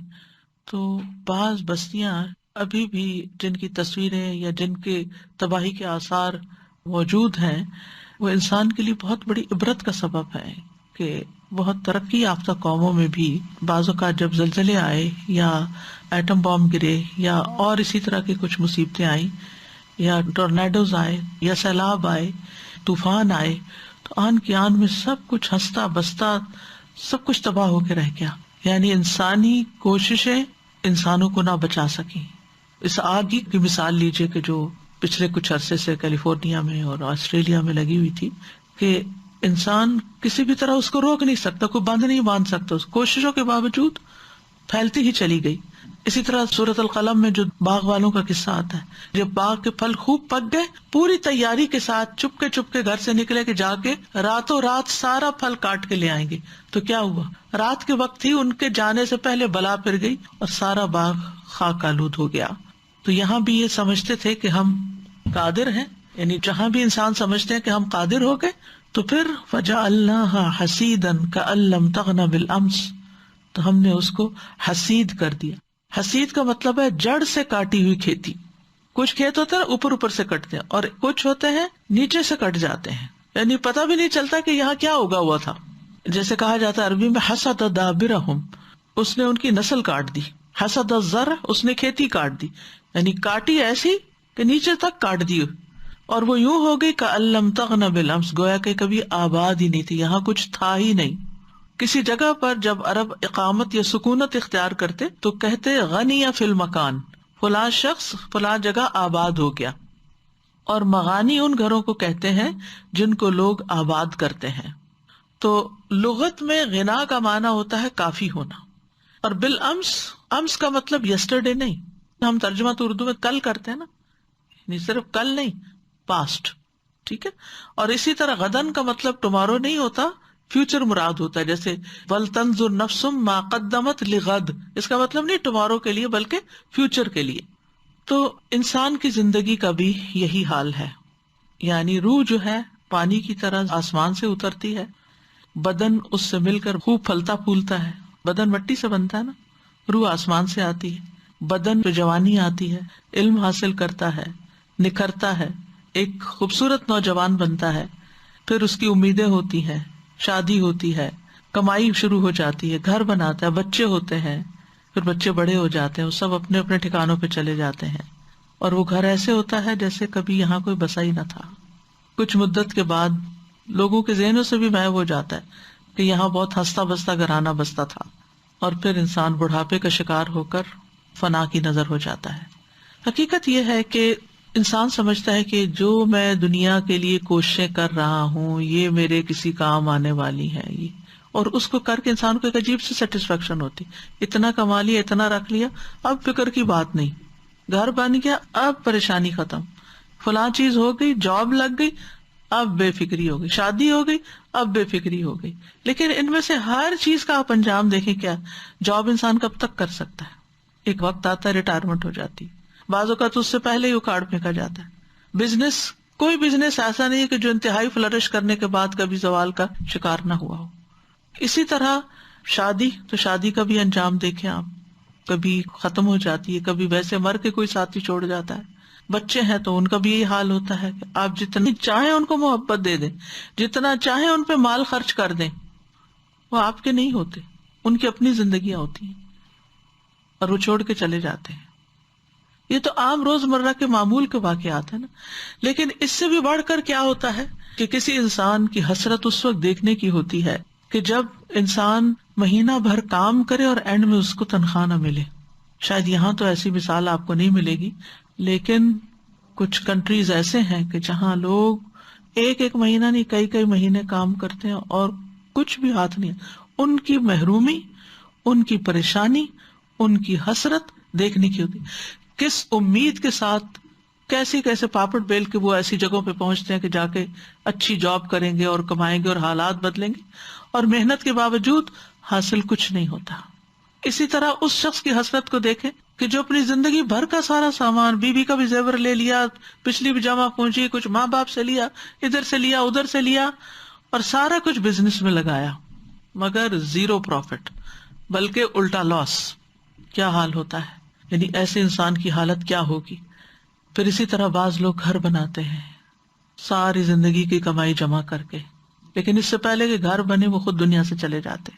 تو بعض بستیاں ابھی بھی جن کی تصویریں یا جن کے تباہی کے آثار موجود ہیں، وہ انسان کے لیے بہت بڑی عبرت کا سبب ہے کہ بہت ترقی یافتہ قوموں میں بھی بعض اوقات جب زلزلے آئے یا ایٹم بام گرے یا اور اسی طرح کی کچھ مصیبتیں آئیں یا ٹورنیڈوز آئے یا سیلاب آئے، طوفان آئے، تو آن کی آن میں سب کچھ ہنستا بستا سب کچھ تباہ ہو کے رہ گیا۔ یعنی انسانی کوششیں انسانوں کو نہ بچا سکیں۔ اس آگ کی مثال لیجئے کہ جو پچھلے کچھ عرصے سے کیلیفورنیا میں اور آسٹریلیا میں لگی ہوئی تھی، کہ انسان کسی بھی طرح اس کو روک نہیں سکتا، کوئی بند نہیں باندھ سکتا، اس کوششوں کے باوجود پھیلتی ہی چلی گئی۔ اسی طرح سورۃ القلم میں جو باغ والوں کا قصہ آتا ہے، جب باغ کے پھل خوب پک گئے، پوری تیاری کے ساتھ چپ کے گھر سے نکلے کہ جا کے راتوں رات سارا پھل کاٹ کے لے آئیں گے، تو کیا ہوا؟ رات کے وقت ہی ان کے جانے سے پہلے بلا پھر گئی اور سارا باغ خاک آلود ہو گیا۔ تو یہاں بھی یہ سمجھتے تھے کہ ہم قادر ہیں، یعنی جہاں بھی انسان سمجھتے ہیں کہ ہم قادر ہو گئے، تو پھر فجعلناہا حصیدا کأن لم تغن بالامس، تو ہم نے اس کو حسید کر دیا۔ حسید کا مطلب ہے جڑ سے کاٹی ہوئی کھیتی۔ کچھ کھیت ہوتے ہیں اوپر سے کٹتے ہیں، اور کچھ ہوتے ہیں نیچے سے کٹ جاتے ہیں، یعنی پتہ بھی نہیں چلتا کہ یہاں کیا اگا ہوا تھا۔ جیسے کہا جاتا ہے عربی میں حسد دابرہم، اس نے ان کی نسل کاٹ دی. حسد الزرع، اس نے کھیتی کاٹ دی، یعنی کاٹی ایسی کہ نیچے تک کاٹ دی، اور وہ یوں ہو گئی کأن لم تغن بالامس، گویا کہ کبھی آباد ہی نہیں تھی، یہاں کچھ تھا ہی نہیں. کسی جگہ پر جب عرب اقامت یا سکونت اختیار کرتے تو کہتے غنی فی المکان، فلاں شخص فلاں جگہ آباد ہو گیا. اور مغانی ان گھروں کو کہتے ہیں جن کو لوگ آباد کرتے ہیں. تو لغت میں غنا کا معنی ہوتا ہے کافی ہونا، اور بالامس، امس کا مطلب یسٹرڈے نہیں، ہم ترجمہ تو اردو میں کل کرتے ہیں نا، نہیں صرف کل نہیں، پاسٹ، ٹھیک ہے. اور اسی طرح غدن کا مطلب ٹمارو نہیں ہوتا، فیوچر مراد ہوتا ہے. جیسے ولتنظر نفس ما قدمت لغد، اس کا مطلب نہیں ٹمارو کے لیے بلکہ فیوچر کے لیے. تو انسان کی زندگی کا بھی یہی حال ہے، یعنی روح جو ہے پانی کی طرح آسمان سے اترتی ہے، بدن اس سے مل کر خوب پھلتا پھولتا ہے. بدن مٹی سے بنتا ہے نا، روح آسمان سے آتی ہے، بدن پہ جوانی آتی ہے، علم حاصل کرتا ہے، نکھرتا ہے، ایک خوبصورت نوجوان بنتا ہے، پھر اس کی امیدیں ہوتی ہیں، شادی ہوتی ہے، کمائی شروع ہو جاتی ہے، گھر بناتا ہے، بچے ہوتے ہیں، پھر بچے بڑے ہو جاتے ہیں، وہ سب اپنے اپنے ٹھکانوں پہ چلے جاتے ہیں، اور وہ گھر ایسے ہوتا ہے جیسے کبھی یہاں کوئی بسا ہی نہ تھا. کچھ مدت کے بعد لوگوں کے ذہنوں سے بھی غائب ہو جاتا ہے کہ یہاں بہت ہنستا بستا گھرانہ بستا تھا، اور پھر انسان بڑھاپے کا شکار ہو کر فنا کی نظر ہو جاتا ہے. حقیقت یہ ہے کہ انسان سمجھتا ہے کہ جو میں دنیا کے لیے کوششیں کر رہا ہوں یہ میرے کسی کام آنے والی ہے، یہ، اور اس کو کر کے انسان کو ایک عجیب سی سیٹسفیکشن ہوتی، اتنا کما لیا، اتنا رکھ لیا، اب فکر کی بات نہیں، گھر بن گیا، اب پریشانی ختم، فلاں چیز ہو گئی، جاب لگ گئی، اب بے فکری ہو گئی، شادی ہو گئی، اب بے فکری ہو گئی. لیکن ان میں سے ہر چیز کا آپ انجام دیکھیں، کیا جاب انسان کب تک کر سکتا ہے؟ ایک وقت آتا ہے ریٹائرمنٹ ہو جاتی، بعض اوقات اس سے پہلے ہی اکھاڑ پھینکا جاتا ہے. بزنس، کوئی بزنس ایسا نہیں ہے کہ جو انتہائی فلرش کرنے کے بعد کبھی زوال کا شکار نہ ہوا ہو. اسی طرح شادی، تو شادی کا بھی انجام دیکھیں آپ، کبھی ختم ہو جاتی ہے، کبھی ویسے مر کے کوئی ساتھی چھوڑ جاتا ہے. بچے ہیں تو ان کا بھی یہی حال ہوتا ہے کہ آپ جتنی چاہیں ان کو محبت دے دیں، جتنا چاہیں ان پہ مال خرچ کر دیں، وہ آپ کے نہیں ہوتے، ان کی اپنی زندگیاں ہوتی ہیں، اور وہ چھوڑ کے چلے جاتے ہیں. یہ تو عام روزمرہ کے معمول کے واقعات ہیں نا. لیکن اس سے بھی بڑھ کر کیا ہوتا ہے کہ کسی انسان کی حسرت اس وقت دیکھنے کی ہوتی ہے کہ جب انسان مہینہ بھر کام کرے اور اینڈ میں اس کو تنخواہ نہ ملے. شاید یہاں تو ایسی مثال آپ کو نہیں ملے گی، لیکن کچھ کنٹریز ایسے ہیں کہ جہاں لوگ ایک ایک مہینہ نہیں، کئی کئی مہینے کام کرتے ہیں اور کچھ بھی ہاتھ نہیں. ان کی محرومی، ان کی پریشانی، ان کی حسرت دیکھنے کی ہوتی، کس امید کے ساتھ کیسے کیسے پاپڑ بیل کے وہ ایسی جگہوں پہ پہنچتے ہیں کہ جا کے اچھی جاب کریں گے اور کمائیں گے اور حالات بدلیں گے، اور محنت کے باوجود حاصل کچھ نہیں ہوتا. اسی طرح اس شخص کی حسرت کو دیکھیں کہ جو اپنی زندگی بھر کا سارا سامان، بیوی کا بھی زیور لے لیا، پچھلی بھی جمع پونجی، کچھ ماں باپ سے لیا، ادھر سے لیا ادھر سے لیا، اور سارا کچھ بزنس میں لگایا، مگر زیرو پروفٹ، بلکہ الٹا لاس. کیا حال ہوتا ہے، یعنی ایسے انسان کی حالت کیا ہوگی. پھر اسی طرح بعض لوگ گھر بناتے ہیں ساری زندگی کی کمائی جمع کر کے، لیکن اس سے پہلے کہ گھر بنے وہ خود دنیا سے چلے جاتے.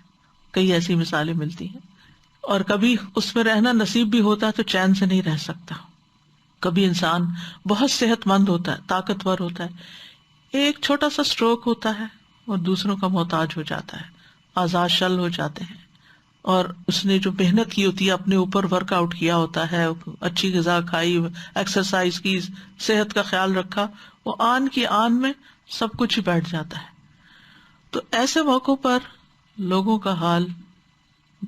کئی ایسی مثالیں ملتی ہیں. اور کبھی اس میں رہنا نصیب بھی ہوتا ہے تو چین سے نہیں رہ سکتا. کبھی انسان بہت صحت مند ہوتا ہے، طاقتور ہوتا ہے، ایک چھوٹا سا سٹروک ہوتا ہے اور دوسروں کا محتاج ہو جاتا ہے، اعضاء شل ہو جاتے ہیں، اور اس نے جو محنت کی ہوتی ہے، اپنے اوپر ورک آؤٹ کیا ہوتا ہے، اچھی غذا کھائی، ایکسرسائز کی، صحت کا خیال رکھا، وہ آن کی آن میں سب کچھ ہی بیٹھ جاتا ہے. تو ایسے موقعوں پر لوگوں کا حال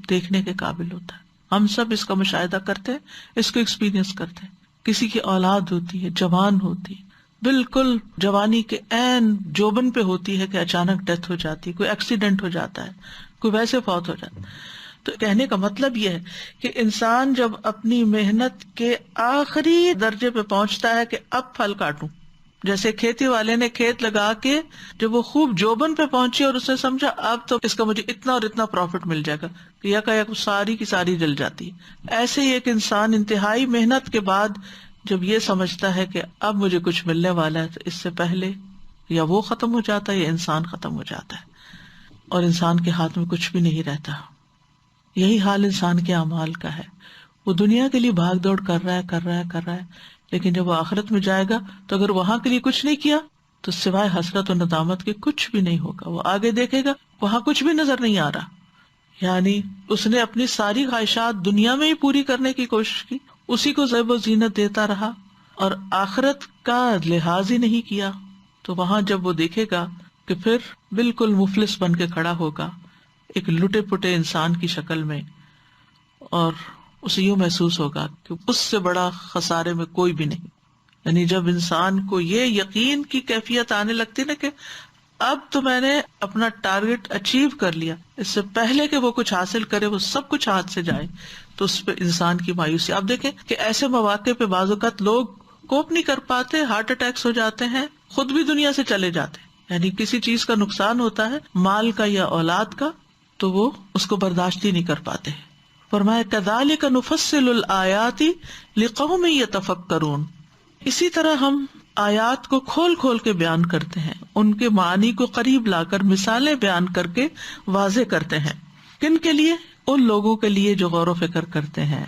دیکھنے کے قابل ہوتا ہے. ہم سب اس کا مشاہدہ کرتے ہیں، اس کو ایکسپیرینس کرتے ہیں. کسی کی اولاد ہوتی ہے، جوان ہوتی ہے، بالکل جوانی کے عین جوبن پہ ہوتی ہے کہ اچانک ڈیتھ ہو جاتی ہے، کوئی ایکسیڈنٹ ہو جاتا ہے، کوئی ویسے فوت ہو جاتا ہے. تو کہنے کا مطلب یہ ہے کہ انسان جب اپنی محنت کے آخری درجے پہ پہنچتا ہے کہ اب پھل کاٹوں، جیسے کھیتی والے نے کھیت لگا کے جب وہ خوب جوبن پہ پہنچی اور اس نے سمجھا اب تو اس کا مجھے اتنا اور اتنا پروفٹ مل جائے گا، یک ساری کی ساری جل جاتی ہے. ایسے ہی ایک انسان انتہائی محنت کے بعد جب یہ سمجھتا ہے کہ اب مجھے کچھ ملنے والا ہے، تو اس سے پہلے یا وہ ختم ہو جاتا ہے یا انسان ختم ہو جاتا ہے، اور انسان کے ہاتھ میں کچھ بھی نہیں رہتا. یہی حال انسان کے اعمال کا ہے. وہ دنیا کے لیے بھاگ دوڑ کر رہا ہے لیکن جب وہ آخرت میں جائے گا تو اگر وہاں کے لیے کچھ نہیں کیا تو سوائے حسرت و ندامت کے کچھ بھی نہیں ہوگا. وہ آگے دیکھے گا وہاں کچھ بھی نظر نہیں آ رہا. یعنی اس نے اپنی ساری خواہشات دنیا میں ہی پوری کرنے کی کوشش کی, اسی کو زیب و زینت دیتا رہا اور آخرت کا لحاظ ہی نہیں کیا. تو وہاں جب وہ دیکھے گا کہ پھر بالکل مفلس بن کے کھڑا ہوگا ایک لٹے پٹے انسان کی شکل میں, اور اسے یوں محسوس ہوگا کہ اس سے بڑا خسارے میں کوئی بھی نہیں. یعنی جب انسان کو یہ یقین کی کیفیت آنے لگتی نا کہ اب تو میں نے اپنا ٹارگٹ اچیو کر لیا, اس سے پہلے کہ وہ کچھ حاصل کرے وہ سب کچھ ہاتھ سے جائے, تو اس پہ انسان کی مایوسی. آپ دیکھیں کہ ایسے مواقع پہ بعض اوقات لوگ کوپ نہیں کر پاتے, ہارٹ اٹیکس ہو جاتے ہیں, خود بھی دنیا سے چلے جاتے ہیں. یعنی کسی چیز کا نقصان ہوتا ہے, مال کا یا اولاد کا, تو وہ اس کو برداشت ہی نہیں کر پاتے. فرمایا کذالک نفصل الآیات لقوم یتفکرون, اسی طرح ہم آیات کو کھول کھول کے بیان کرتے ہیں, ان کے معنی کو قریب لا کر مثالیں بیان کر کے واضح کرتے ہیں. کن کے لیے؟ ان لوگوں کے لیے جو غور و فکر کرتے ہیں,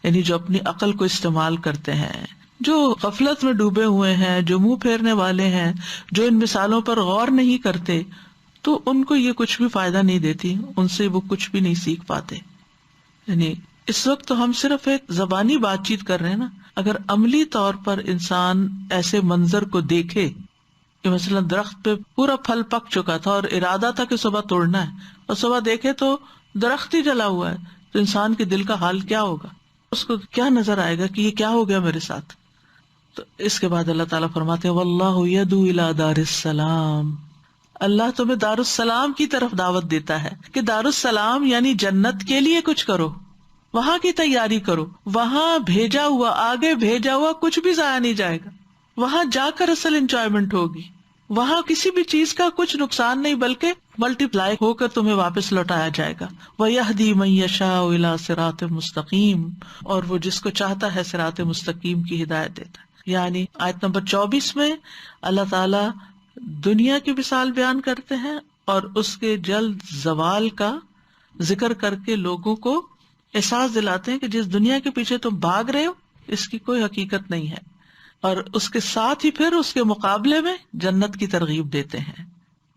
یعنی جو اپنی عقل کو استعمال کرتے ہیں, جو غفلت میں ڈوبے ہوئے ہیں, جو منہ پھیرنے والے ہیں, جو ان مثالوں پر غور نہیں کرتے, تو ان کو یہ کچھ بھی فائدہ نہیں دیتی, ان سے وہ کچھ بھی نہیں سیکھ پاتے. یعنی اس وقت تو ہم صرف ایک زبانی بات چیت کر رہے ہیں نا, اگر عملی طور پر انسان ایسے منظر کو دیکھے کہ مثلا درخت پہ پورا پھل پک چکا تھا اور ارادہ تھا کہ صبح توڑنا ہے, اور صبح دیکھے تو درخت ہی جلا ہوا ہے, تو انسان کے دل کا حال کیا ہوگا؟ اس کو کیا نظر آئے گا کہ یہ کیا ہو گیا میرے ساتھ. تو اس کے بعد اللہ تعالیٰ فرماتے ہیں واللہ یدعو الی دار السلام, اللہ تمہیں دار السلام کی طرف دعوت دیتا ہے کہ دار السلام یعنی جنت کے لیے کچھ کرو, وہاں کی تیاری کرو, وہاں بھیجا ہوا, آگے بھیجا ہوا کچھ بھی ضائع نہیں جائے گا, وہاں جا کر اصل انجوائمنٹ ہوگی, وہاں کسی بھی چیز کا کچھ نقصان نہیں بلکہ ملٹی پلائی ہو کر تمہیں واپس لوٹایا جائے گا. وَيَهْدِي مَن يَشَاءُ إِلَىٰ صِرَاطٍ مُسْتَقِيمٍ, اور وہ جس کو چاہتا ہے صراط مستقیم کی ہدایت دیتا ہے. یعنی آیت نمبر 24 میں اللہ تعالیٰ دنیا کی مثال بیان کرتے ہیں اور اس کے جلد زوال کا ذکر کر کے لوگوں کو احساس دلاتے ہیں کہ جس دنیا کے پیچھے تم بھاگ رہے ہو اس کی کوئی حقیقت نہیں ہے, اور اس کے ساتھ ہی پھر اس کے مقابلے میں جنت کی ترغیب دیتے ہیں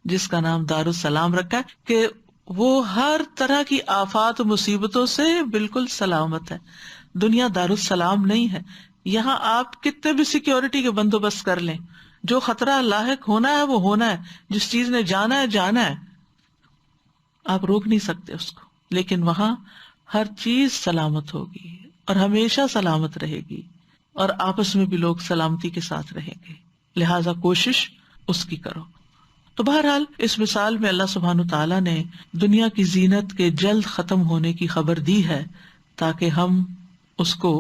جس کا نام دار السلام رکھا ہے کہ وہ ہر طرح کی آفات و مصیبتوں سے بالکل سلامت ہے. دنیا دار السلام نہیں ہے, یہاں آپ کتنے بھی سیکیورٹی کے بندوبست کر لیں, جو خطرہ لاحق ہونا ہے وہ ہونا ہے, جس چیز نے جانا ہے جانا ہے, آپ روک نہیں سکتے اس کو, لیکن وہاں ہر چیز سلامت ہوگی اور ہمیشہ سلامت رہے گی, اور آپس میں بھی لوگ سلامتی کے ساتھ رہیں گے. لہذا کوشش اس کی کرو. تو بہرحال اس مثال میں اللہ سبحانہ تعالیٰ نے دنیا کی زینت کے جلد ختم ہونے کی خبر دی ہے تاکہ ہم اس کو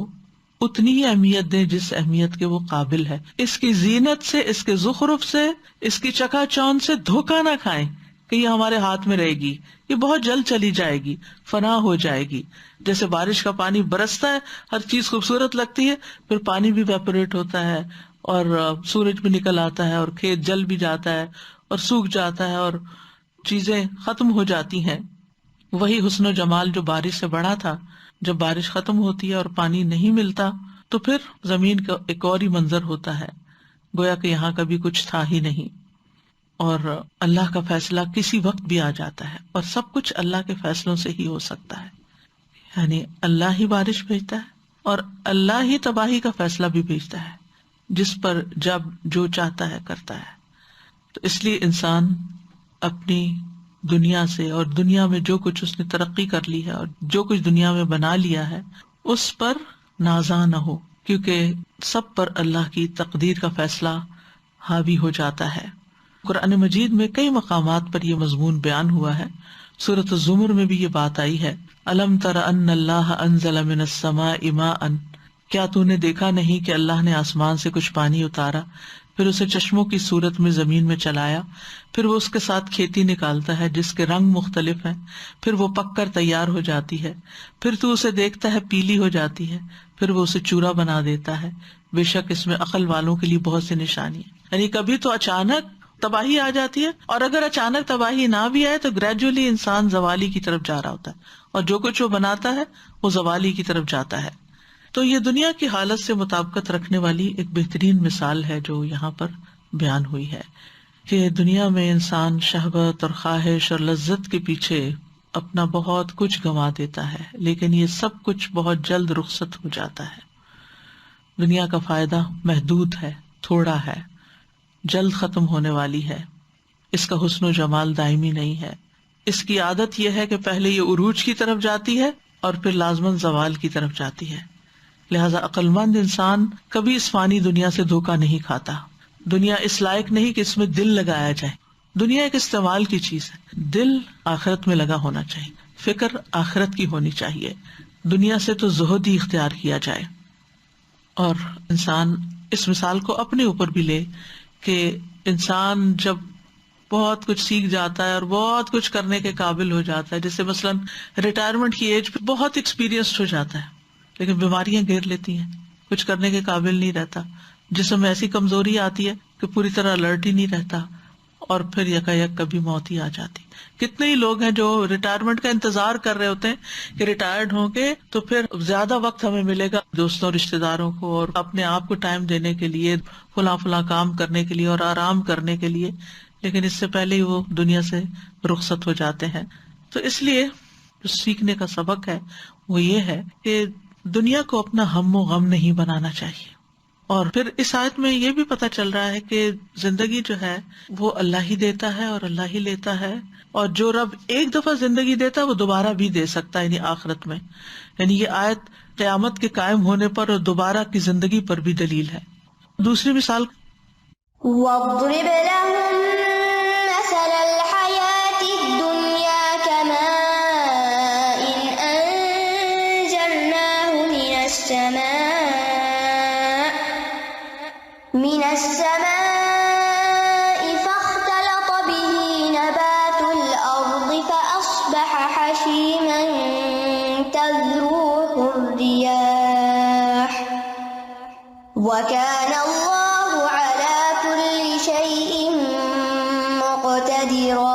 اتنی ہی اہمیت دیں جس اہمیت کے وہ قابل ہے. اس کی زینت سے, اس کے زخرف سے, اس کی چکا چوند سے دھوکہ نہ کھائیں کہ یہ ہمارے ہاتھ میں رہے گی, یہ بہت جلد چلی جائے گی, فنا ہو جائے گی. جیسے بارش کا پانی برستا ہے, ہر چیز خوبصورت لگتی ہے, پھر پانی بھی ویپوریٹ ہوتا ہے اور سورج بھی نکل آتا ہے اور کھیت جل بھی جاتا ہے اور سوکھ جاتا ہے اور چیزیں ختم ہو جاتی ہیں. وہی حسن و جمال جو بارش سے بڑھا تھا, جب بارش ختم ہوتی ہے اور پانی نہیں ملتا تو پھر زمین کا ایک اور ہی منظر ہوتا ہے, گویا کہ یہاں کبھی کچھ تھا ہی نہیں. اور اللہ کا فیصلہ کسی وقت بھی آ جاتا ہے, اور سب کچھ اللہ کے فیصلوں سے ہی ہو سکتا ہے. یعنی اللہ ہی بارش بھیجتا ہے اور اللہ ہی تباہی کا فیصلہ بھی بھیجتا ہے, جس پر جب جو چاہتا ہے کرتا ہے. تو اس لیے انسان اپنی دنیا سے اور دنیا میں جو کچھ اس نے ترقی کر لی ہے اور جو کچھ دنیا میں بنا لیا ہے اس پر نازاں نہ ہو, کیونکہ سب پر اللہ کی تقدیر کا فیصلہ حاوی ہو جاتا ہے. قرآن مجید میں کئی مقامات پر یہ مضمون بیان ہوا ہے. سورۃ الزمر میں بھی یہ بات آئی ہے, الم تر ان اللہ انزل من السماء ماء, کیا تو نے دیکھا نہیں کہ اللہ نے آسمان سے کچھ پانی اتارا, پھر اسے چشموں کی صورت میں زمین میں چلایا, پھر وہ اس کے ساتھ کھیتی نکالتا ہے جس کے رنگ مختلف ہیں, پھر وہ پک کر تیار ہو جاتی ہے, پھر تو اسے دیکھتا ہے پیلی ہو جاتی ہے, پھر وہ اسے چورا بنا دیتا ہے, بے شک اس میں عقل والوں کے لیے بہت سی نشانی ہے. یعنی کبھی تو اچانک تباہی آ جاتی ہے، اور اگر اچانک تباہی نہ بھی آئے تو گریجولی انسان زوالی کی طرف جا رہا ہوتا ہے، اور جو کچھ وہ بناتا ہے وہ زوالی کی طرف جاتا ہے۔ تو یہ دنیا کی حالت سے مطابقت رکھنے والی ایک بہترین مثال ہے جو یہاں پر بیان ہوئی ہے، کہ دنیا میں انسان شہوت اور خواہش اور لذت کے پیچھے اپنا بہت کچھ گنوا دیتا ہے، لیکن یہ سب کچھ بہت جلد رخصت ہو جاتا ہے۔ دنیا کا فائدہ محدود ہے، تھوڑا ہے، جلد ختم ہونے والی ہے، اس کا حسن و جمال دائمی نہیں ہے۔ اس کی عادت یہ ہے کہ پہلے یہ عروج کی طرف جاتی ہے اور پھر لازماً زوال کی طرف جاتی ہے۔ لہذا عقل مند انسان کبھی اس فانی دنیا سے دھوکہ نہیں کھاتا۔ دنیا اس لائق نہیں کہ اس میں دل لگایا جائے۔ دنیا ایک استعمال کی چیز ہے، دل آخرت میں لگا ہونا چاہیے، فکر آخرت کی ہونی چاہیے۔ دنیا سے تو زہد ہی اختیار کیا جائے۔ اور انسان اس مثال کو اپنے اوپر بھی لے کہ انسان جب بہت کچھ سیکھ جاتا ہے اور بہت کچھ کرنے کے قابل ہو جاتا ہے، جیسے مثلاً ریٹائرمنٹ کی ایج پہ بہت ایکسپیرینسڈ ہو جاتا ہے، لیکن بیماریاں گھیر لیتی ہیں، کچھ کرنے کے قابل نہیں رہتا، جسم میں ایسی کمزوری آتی ہے کہ پوری طرح الرٹ ہی نہیں رہتا، اور پھر یکایک کبھی موت ہی آ جاتی۔ کتنے ہی لوگ ہیں جو ریٹائرمنٹ کا انتظار کر رہے ہوتے ہیں کہ ریٹائرڈ ہوں گے تو پھر زیادہ وقت ہمیں ملے گا دوستوں رشتہ داروں کو اور اپنے آپ کو ٹائم دینے کے لیے، فلاں کام کرنے کے لیے اور آرام کرنے کے لیے، لیکن اس سے پہلے ہی وہ دنیا سے رخصت ہو جاتے ہیں۔ تو اس لیے جو سیکھنے کا سبق ہے وہ یہ ہے کہ دنیا کو اپنا ہم و غم نہیں بنانا چاہیے۔ اور پھر اس آیت میں یہ بھی پتہ چل رہا ہے کہ زندگی جو ہے وہ اللہ ہی دیتا ہے اور اللہ ہی لیتا ہے، اور جو رب ایک دفعہ زندگی دیتا ہے وہ دوبارہ بھی دے سکتا ہے، یعنی آخرت میں۔ یعنی یہ آیت قیامت کے قائم ہونے پر اور دوبارہ کی زندگی پر بھی دلیل ہے۔ دوسری مثال، واضرب لهم مثل الحياة الدنيا كماء أنزلناه من السماء فاختلط به نبات الأرض فأصبح حشيما تذروه الرياح وكان الله على كل شيء مقتدرا۔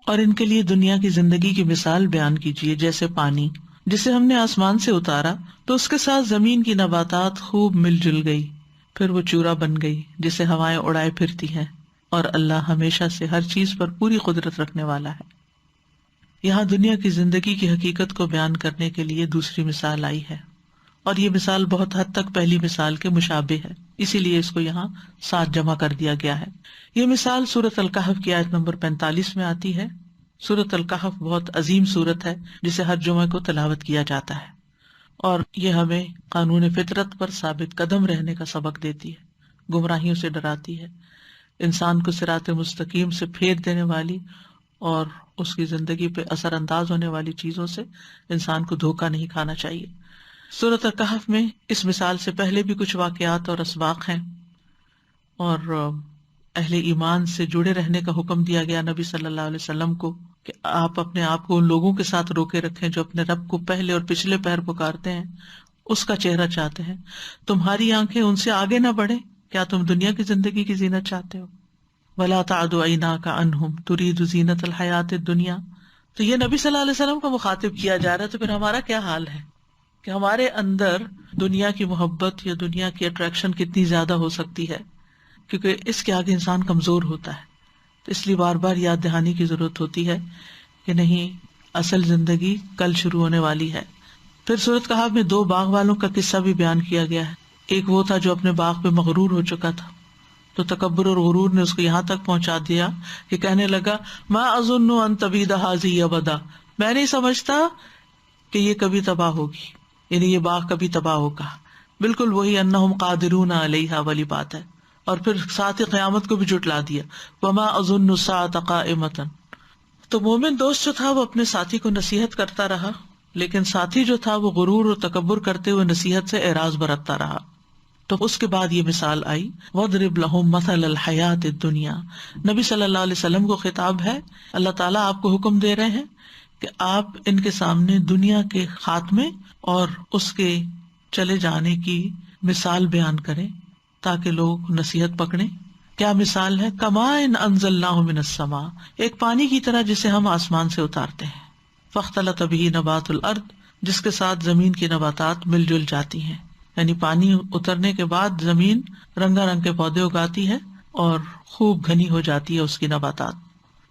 اور ان کے لیے دنیا کی زندگی کی مثال بیان کیجیے جیسے پانی جسے ہم نے آسمان سے اتارا تو اس کے ساتھ زمین کی نباتات خوب مل جل گئی، پھر وہ چورا بن گئی جسے ہوائیں اڑائے پھرتی ہیں، اور اللہ ہمیشہ سے ہر چیز پر پوری قدرت رکھنے والا ہے۔ یہاں دنیا کی زندگی کی حقیقت کو بیان کرنے کے لیے دوسری مثال آئی ہے، اور یہ مثال بہت حد تک پہلی مثال کے مشابہ ہے، اسی لیے اس کو یہاں ساتھ جمع کر دیا گیا ہے۔ یہ مثال سورۃ الکہف کی آیت نمبر 45 میں آتی ہے۔ سورۃ الکہف بہت عظیم سورت ہے جسے ہر جمعہ کو تلاوت کیا جاتا ہے، اور یہ ہمیں قانون فطرت پر ثابت قدم رہنے کا سبق دیتی ہے، گمراہیوں سے ڈراتی ہے، انسان کو صراط مستقیم سے پھیر دینے والی اور اس کی زندگی پہ اثر انداز ہونے والی چیزوں سے انسان کو دھوکہ نہیں کھانا چاہیے۔ سورۃ الکہف میں اس مثال سے پہلے بھی کچھ واقعات اور اسباق ہیں، اور اہل ایمان سے جڑے رہنے کا حکم دیا گیا نبی صلی اللہ علیہ وسلم کو کہ آپ اپنے آپ کو ان لوگوں کے ساتھ روکے رکھیں جو اپنے رب کو پہلے اور پچھلے پہر پکارتے ہیں، اس کا چہرہ چاہتے ہیں۔ تمہاری آنکھیں ان سے آگے نہ بڑھیں، کیا تم دنیا کی زندگی کی زینت چاہتے ہو؟ وَلَا تَعْدُ عَيْنَاكَ عَنْهُمْ تُرِيدُ زِينَةَ الْحَيَاةِ الدُّنْيَا۔ تو یہ نبی صلی اللہ علیہ وسلم کو مخاطب کیا جا رہا ہے، تو پھر ہمارا کیا حال ہے کہ ہمارے اندر دنیا کی محبت یا دنیا کی اٹریکشن کتنی زیادہ ہو سکتی ہے، کیونکہ اس کے آگے انسان کمزور ہوتا ہے۔ تو اس لیے بار بار یاد دہانی کی ضرورت ہوتی ہے کہ نہیں، اصل زندگی کل شروع ہونے والی ہے۔ پھر سورۃ کہف میں 2 باغ والوں کا قصہ بھی بیان کیا گیا ہے۔ ایک وہ تھا جو اپنے باغ پہ مغرور ہو چکا تھا، تو تکبر اور غرور نے اس کو یہاں تک پہنچا دیا کہ کہنے لگا ما اظن ان تبید ھذہ ابدا، میں نہیں سمجھتا کہ یہ کبھی تباہ ہوگی، یعنی یہ باغ کبھی تباہ ہوگا۔ بالکل وہی انہم قادرون علیہا والی بات ہے، اور پھر ساتھ ہی قیامت کو بھی جھٹلا دیا، وما اظن الساعۃ قائمۃ۔ تو مومن دوست جو تھا وہ اپنے ساتھی کو نصیحت کرتا رہا، لیکن ساتھی جو تھا وہ غرور اور تکبر کرتے ہوئے نصیحت سے اعراض برتتا رہا۔ تو اس کے بعد یہ مثال آئی، وَاضْرِبْ لَهُمْ مَثَلَ الْحَيَاةِ الدُّنْيَا۔ نبی صلی اللہ علیہ وسلم کو خطاب ہے، اللہ تعالیٰ آپ کو حکم دے رہے ہیں کہ آپ ان کے سامنے دنیا کے خاتمے اور اس کے چلے جانے کی مثال بیان کریں تاکہ لوگ نصیحت پکڑیں۔ کیا مثال ہے؟ کماء انزلناہ من السماء، ایک پانی کی طرح جسے ہم آسمان سے اتارتے ہیں، فاختلط بہ نبات الارض، جس کے ساتھ زمین کی نباتات مل جل جاتی ہیں، یعنی پانی اترنے کے بعد زمین رنگا رنگ کے پودے اگاتی ہے اور خوب گھنی ہو جاتی ہے اس کی نباتات.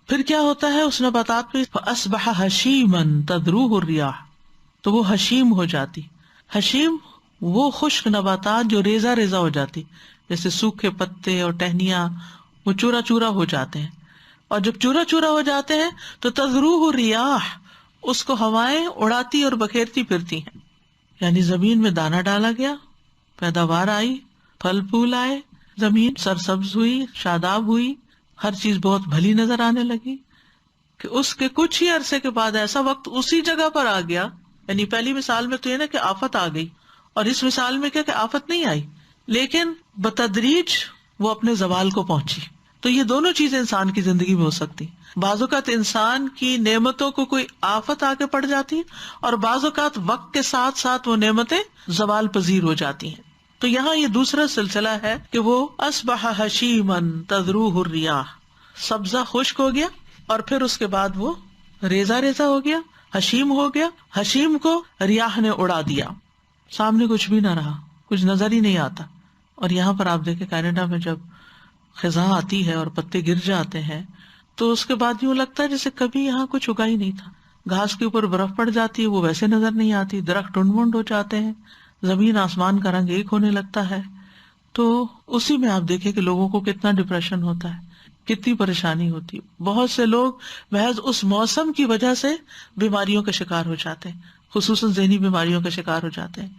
پھر کیا ہوتا ہے اس نباتات پہ؟ فاصبح ہشیما تذروہ الریاح، تو وہ ہشیم ہو جاتی. ہشیم وہ خشک نباتات جو ریزہ ریزہ ہو جاتی، جیسے سوکھے پتے اور ٹہنیاں، وہ چورا چورا ہو جاتے ہیں، اور جب چورا چورا ہو جاتے ہیں تو تذروہ الریاح، اس کو ہوائیں اڑاتی اور بکھیرتی پھرتی ہیں. یعنی زمین میں دانا ڈالا گیا، پیداوار آئی، پھل پھول آئے، زمین سرسبز ہوئی، شاداب ہوئی، ہر چیز بہت بھلی نظر آنے لگی کہ اس کے کچھ ہی عرصے کے بعد ایسا وقت اسی جگہ پر آ گیا. یعنی پہلی مثال میں تو یہ نا کہ آفت آ گئی، اور اس مثال میں کیا کہ آفت نہیں آئی لیکن بتدریج وہ اپنے زوال کو پہنچی. تو یہ دونوں چیزیں انسان کی زندگی میں ہو سکتی. بعض اوقات انسان کی نعمتوں کو کوئی آفت آ کے پڑ جاتی اور بعض اوقات وقت کے ساتھ ساتھ وہ نعمتیں زوال پذیر ہو جاتی ہیں. تو یہاں یہ دوسرا سلسلہ ہے کہ وہ اصبح ہشیما تذروہ الریاح، سبزہ خشک ہو گیا اور پھر اس کے بعد وہ ریزہ ریزہ ہو گیا، ہشیم ہو گیا. ہشیم کو ریاح نے اڑا دیا، سامنے کچھ بھی نہ رہا، کچھ نظر ہی نہیں آتا. اور یہاں پر آپ دیکھیں کینیڈا میں جب خزاں آتی ہے اور پتے گر جاتے ہیں تو اس کے بعد یوں لگتا ہے جیسے کبھی یہاں کچھ اگا ہی نہیں تھا. گھاس کے اوپر برف پڑ جاتی ہے، وہ ویسے نظر نہیں آتی، درخت ٹنڈ منڈ ہو جاتے ہیں، زمین آسمان کا رنگ ایک ہونے لگتا ہے. تو اسی میں آپ دیکھیں کہ لوگوں کو کتنا ڈپریشن ہوتا ہے، کتنی پریشانی ہوتی ہے. بہت سے لوگ محض اس موسم کی وجہ سے بیماریوں کا شکار ہو جاتے ہیں، خصوصاً ذہنی بیماریوں کا شکار ہو جاتے ہیں.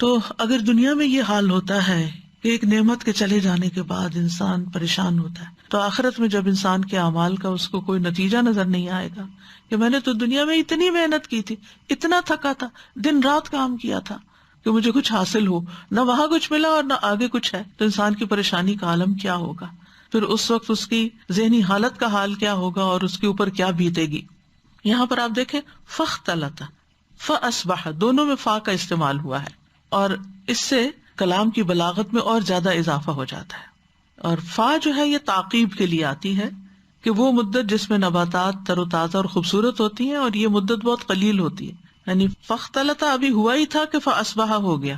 تو اگر دنیا میں یہ حال ہوتا ہے کہ ایک نعمت کے چلے جانے کے بعد انسان پریشان ہوتا ہے، تو آخرت میں جب انسان کے اعمال کا اس کو کوئی نتیجہ نظر نہیں آئے گا کہ میں نے تو دنیا میں اتنی محنت کی تھی، اتنا تھکا تھا، دن رات کام کیا تھا کہ مجھے کچھ حاصل ہو، نہ وہاں کچھ ملا اور نہ آگے کچھ ہے، تو انسان کی پریشانی کا عالم کیا ہوگا؟ پھر اس وقت اس کی ذہنی حالت کا حال کیا ہوگا اور اس کے اوپر کیا بیتے گی. یہاں پر آپ دیکھیں فاختلط، فاصبح، دونوں میں فا کا استعمال ہوا ہے اور اس سے کلام کی بلاغت میں اور زیادہ اضافہ ہو جاتا ہے. اور فا جو ہے یہ تعقیب کے لیے آتی ہے کہ وہ مدت جس میں نباتات تر و تازہ اور خوبصورت ہوتی ہیں، اور یہ مدت بہت قلیل ہوتی ہے. یعنی فاختلط ابھی ہوا ہی تھا کہ فاصبح ہو گیا،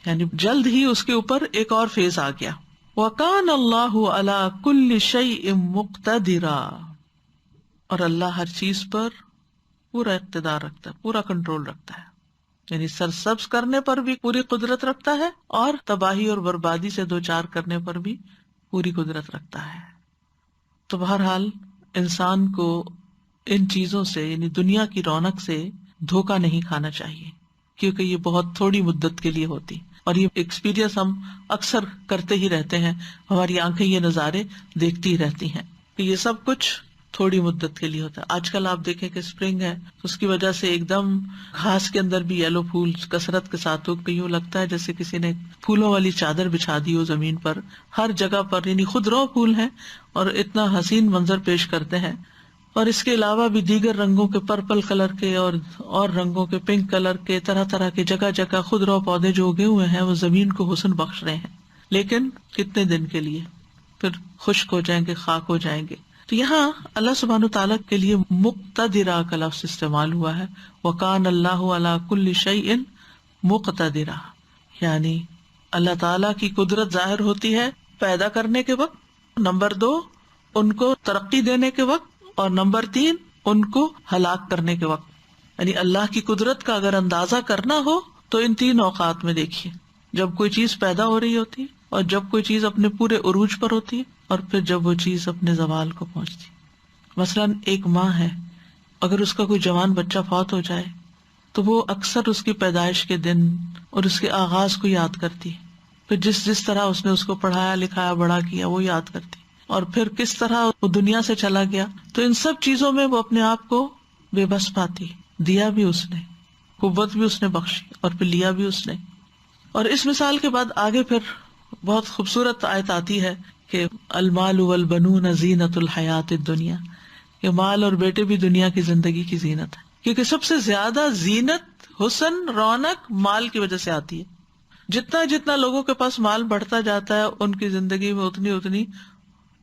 یعنی جلد ہی اس کے اوپر ایک اور فیز آ گیا. وَكَانَ اللَّهُ عَلَى كُلِّ شَيْءٍ مُقْتَدِرًا، اور اللہ ہر چیز پر پورا اقتدار رکھتا ہے، پورا کنٹرول رکھتا ہے. یعنی سرسبز کرنے پر بھی پوری قدرت رکھتا ہے اور تباہی اور بربادی سے دوچار کرنے پر بھی پوری قدرت رکھتا ہے. تو بہرحال انسان کو ان چیزوں سے، یعنی دنیا کی رونق سے دھوکہ نہیں کھانا چاہیے، کیونکہ یہ بہت تھوڑی مدت کے لیے ہوتی، اور یہ ایکسپیرینس ہم اکثر کرتے ہی رہتے ہیں، ہماری آنکھیں یہ نظارے دیکھتی رہتی ہیں کہ یہ سب کچھ تھوڑی مدت کے لیے ہوتا ہے. آج کل آپ دیکھیں کہ اسپرنگ ہے، اس کی وجہ سے ایک دم گھاس کے اندر بھی یلو پھول کثرت کے ساتھ اگ پہ، یوں لگتا ہے جیسے کسی نے پھولوں والی چادر بچھا دی ہو زمین پر، ہر جگہ پر، یعنی خود رو پھول ہیں اور اتنا حسین منظر پیش کرتے ہیں. اور اس کے علاوہ بھی دیگر رنگوں کے، پرپل کلر کے اور رنگوں کے، پنک کلر کے، طرح طرح کے جگہ جگہ خود رو پودے جو اگے ہوئے ہیں وہ زمین کو حسن بخش رہے ہیں، لیکن کتنے دن کے لیے، پھر خشک ہو جائیں گے، خاک ہو جائیں گے. تو یہاں اللہ سبحانہ تعالیٰ کے لیے مقتدرہ کا لفظ استعمال ہوا ہے. وَكَانَ اللَّهُ عَلَى كُلِّ شَيْءٍ مُقْتَدِرًا، یعنی اللہ تعالیٰ کی قدرت ظاہر ہوتی ہے پیدا کرنے کے وقت، نمبر 2 ان کو ترقی دینے کے وقت، اور نمبر 3 ان کو ہلاک کرنے کے وقت. یعنی اللہ کی قدرت کا اگر اندازہ کرنا ہو تو ان 3 اوقات میں دیکھیے، جب کوئی چیز پیدا ہو رہی ہوتی اور جب کوئی چیز اپنے پورے عروج پر ہوتی ہے اور پھر جب وہ چیز اپنے زوال کو پہنچتی. مثلاً ایک ماں ہے، اگر اس کا کوئی جوان بچہ فوت ہو جائے تو وہ اکثر اس کی پیدائش کے دن اور اس کے آغاز کو یاد کرتی، پھر جس طرح اس نے اس کو پڑھایا لکھایا بڑا کیا وہ یاد کرتی، اور پھر کس طرح وہ دنیا سے چلا گیا. تو ان سب چیزوں میں وہ اپنے آپ کو بے بس پاتی. دیا بھی اس نے، قوت بھی اس نے بخشی، اور پھر لیا بھی اس نے. اور اس مثال کے بعد آگے پھر بہت خوبصورت آیت آتی ہے کہ المال والبنون زینت الحیات الدنیا، کہ مال اور بیٹے بھی دنیا کی زندگی کی زینت ہے، کیونکہ سب سے زیادہ زینت، حسن، رونق مال کی وجہ سے آتی ہے. جتنا جتنا لوگوں کے پاس مال بڑھتا جاتا ہے ان کی زندگی میں اتنی اتنی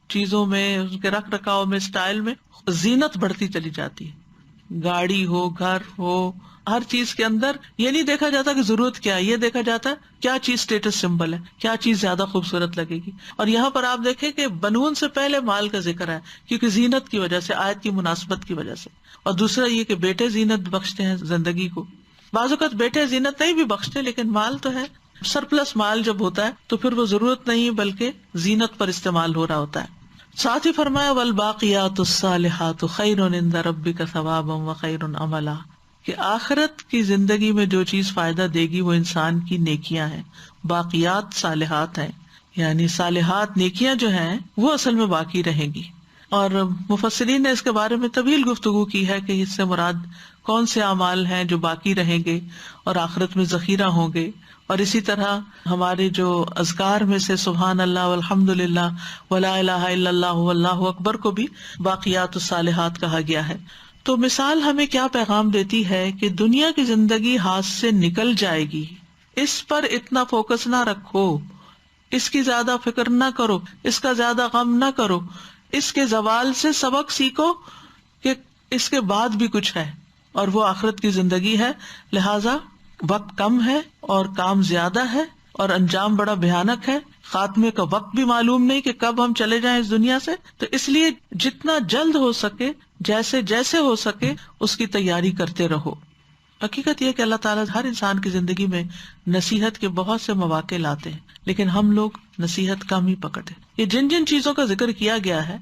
چیزوں میں، ان کے رکھ رکھاؤ میں، اسٹائل میں زینت بڑھتی چلی جاتی ہے. گاڑی ہو، گھر ہو، ہر چیز کے اندر یہ نہیں دیکھا جاتا کہ ضرورت کیا ہے، یہ دیکھا جاتا ہے کیا چیز اسٹیٹس سمبل ہے، کیا چیز زیادہ خوبصورت لگے گی. اور یہاں پر آپ دیکھیں کہ بنون سے پہلے مال کا ذکر ہے، کیونکہ زینت کی وجہ سے، آیت کی مناسبت کی وجہ سے. اور دوسرا یہ کہ بیٹے زینت بخشتے ہیں زندگی کو. بعض اوقات بیٹے زینت نہیں بھی بخشتے، لیکن مال تو ہے. سرپلس مال جب ہوتا ہے تو پھر وہ ضرورت نہیں بلکہ زینت پر استعمال ہو رہا ہوتا ہے. ساتھ ہی فرمایا والباقیات الصالحات خیر عند ربک ثوابا وخیر عملا، کہ آخرت کی زندگی میں جو چیز فائدہ دے گی وہ انسان کی نیکیاں ہیں. باقیات صالحات ہیں، یعنی صالحات نیکیاں جو ہیں وہ اصل میں باقی رہیں گی. اور مفسرین نے اس کے بارے میں طویل گفتگو کی ہے کہ اس سے مراد کون سے اعمال ہیں جو باقی رہیں گے اور آخرت میں ذخیرہ ہوں گے. اور اسی طرح ہمارے جو اذکار میں سے سبحان اللہ والحمد للہ ولا الہ الا اللہ واللہ اکبر کو بھی باقیات الصالحات کہا گیا ہے. تو مثال ہمیں کیا پیغام دیتی ہے کہ دنیا کی زندگی ہاتھ سے نکل جائے گی، اس پر اتنا فوکس نہ رکھو، اس کی زیادہ فکر نہ کرو، اس کا زیادہ غم نہ کرو. اس کے زوال سے سبق سیکھو کہ اس کے بعد بھی کچھ ہے اور وہ آخرت کی زندگی ہے. لہذا وقت کم ہے اور کام زیادہ ہے اور انجام بڑا بھیانک ہے. خاتمے کا وقت بھی معلوم نہیں کہ کب ہم چلے جائیں اس دنیا سے. تو اس لیے جتنا جلد ہو سکے، جیسے جیسے ہو سکے اس کی تیاری کرتے رہو. حقیقت یہ کہ اللہ تعالیٰ ہر انسان کی زندگی میں نصیحت کے بہت سے مواقع لاتے ہیں، لیکن ہم لوگ نصیحت کم ہی پکڑتے. یہ جن جن چیزوں کا ذکر کیا گیا ہے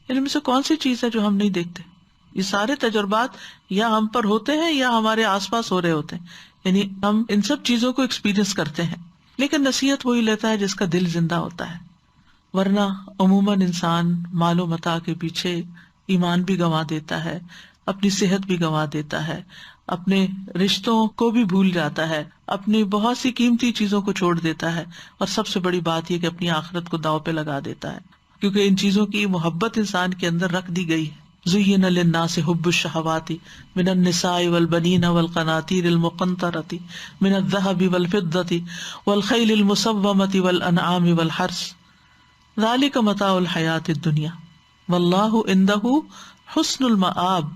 ان میں سے کون سی چیز ہے جو ہم نہیں دیکھتے؟ یہ سارے تجربات یا ہم پر ہوتے ہیں یا ہمارے آس پاس ہو رہے ہوتے ہیں، یعنی ہم ان سب چیزوں کو ایکسپیرئنس کرتے ہیں. لیکن نصیحت وہی لیتا ہے جس کا دل زندہ ہوتا ہے، ورنہ عموماً انسان مال و متاع کے پیچھے ایمان بھی گنوا دیتا ہے، اپنی صحت بھی گنوا دیتا ہے، اپنے رشتوں کو بھی بھول جاتا ہے، اپنی بہت سی قیمتی چیزوں کو چھوڑ دیتا ہے، اور سب سے بڑی بات یہ کہ اپنی آخرت کو داؤ پہ لگا دیتا ہے، کیونکہ ان چیزوں کی محبت انسان کے اندر رکھ دی گئی ہے. زین للناس حب الشہوات من النساء والبنین والقناطیر المقنطرۃ من الذہب والفضۃ والخیل المسومۃ والانعام والحرث ذلک متاع الحیاۃ الدنیا واللہ عندہ حسن المآب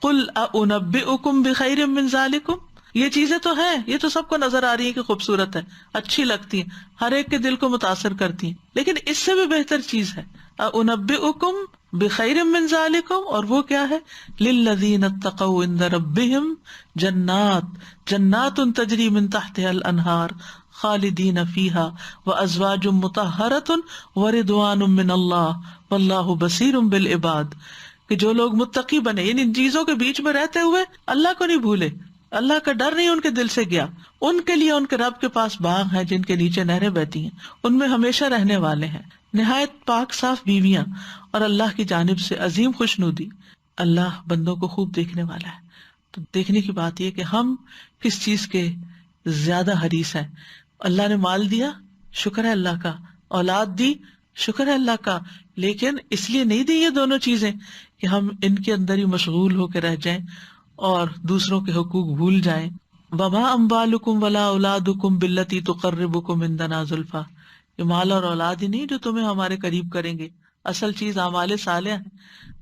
قل اؤنبئکم بخیر من ذلکم. یہ چیزیں تو ہیں، یہ تو سب کو نظر آ رہی ہیں کہ خوبصورت ہے، اچھی لگتی ہیں، ہر ایک کے دل کو متاثر کرتی ہیں، لیکن اس سے بھی بہتر چیز ہے اؤنبئکم بخیر من ذالکم، اور وہ کیا ہے؟ للذین اتقوا عند ربہم جنات تجری من تحتها الانہار خالدین فیہا وازواج مطہرۃ ورضوان من اللہ واللہ بصیر بالعباد. کہ جو لوگ متقی بنے، ان چیزوں کے بیچ میں رہتے ہوئے اللہ کو نہیں بھولے، اللہ کا ڈر نہیں ان کے دل سے گیا، ان کے لیے ان کے رب کے پاس باغ ہیں جن کے نیچے نہریں بہتی ہیں، ان میں ہمیشہ رہنے والے ہیں، نہایت پاک صاف بیویاں، اور اللہ کی جانب سے عظیم خوشنودی. اللہ بندوں کو خوب دیکھنے والا ہے. تو دیکھنے کی بات یہ کہ ہم کس چیز کے زیادہ حریص ہیں. اللہ نے مال دیا، شکر ہے اللہ کا، اولاد دی، شکر ہے اللہ کا، لیکن اس لیے نہیں دی یہ دونوں چیزیں کہ ہم ان کے اندر ہی مشغول ہو کے رہ جائیں اور دوسروں کے حقوق بھول جائیں. وما اموالکم ولا اولادکم باللتی تقربکم عندنا زلفیٰ. یہ مال اور اولاد ہی نہیں جو تمہیں ہمارے قریب کریں گے، اصل چیز اعمال صالحہ ہے.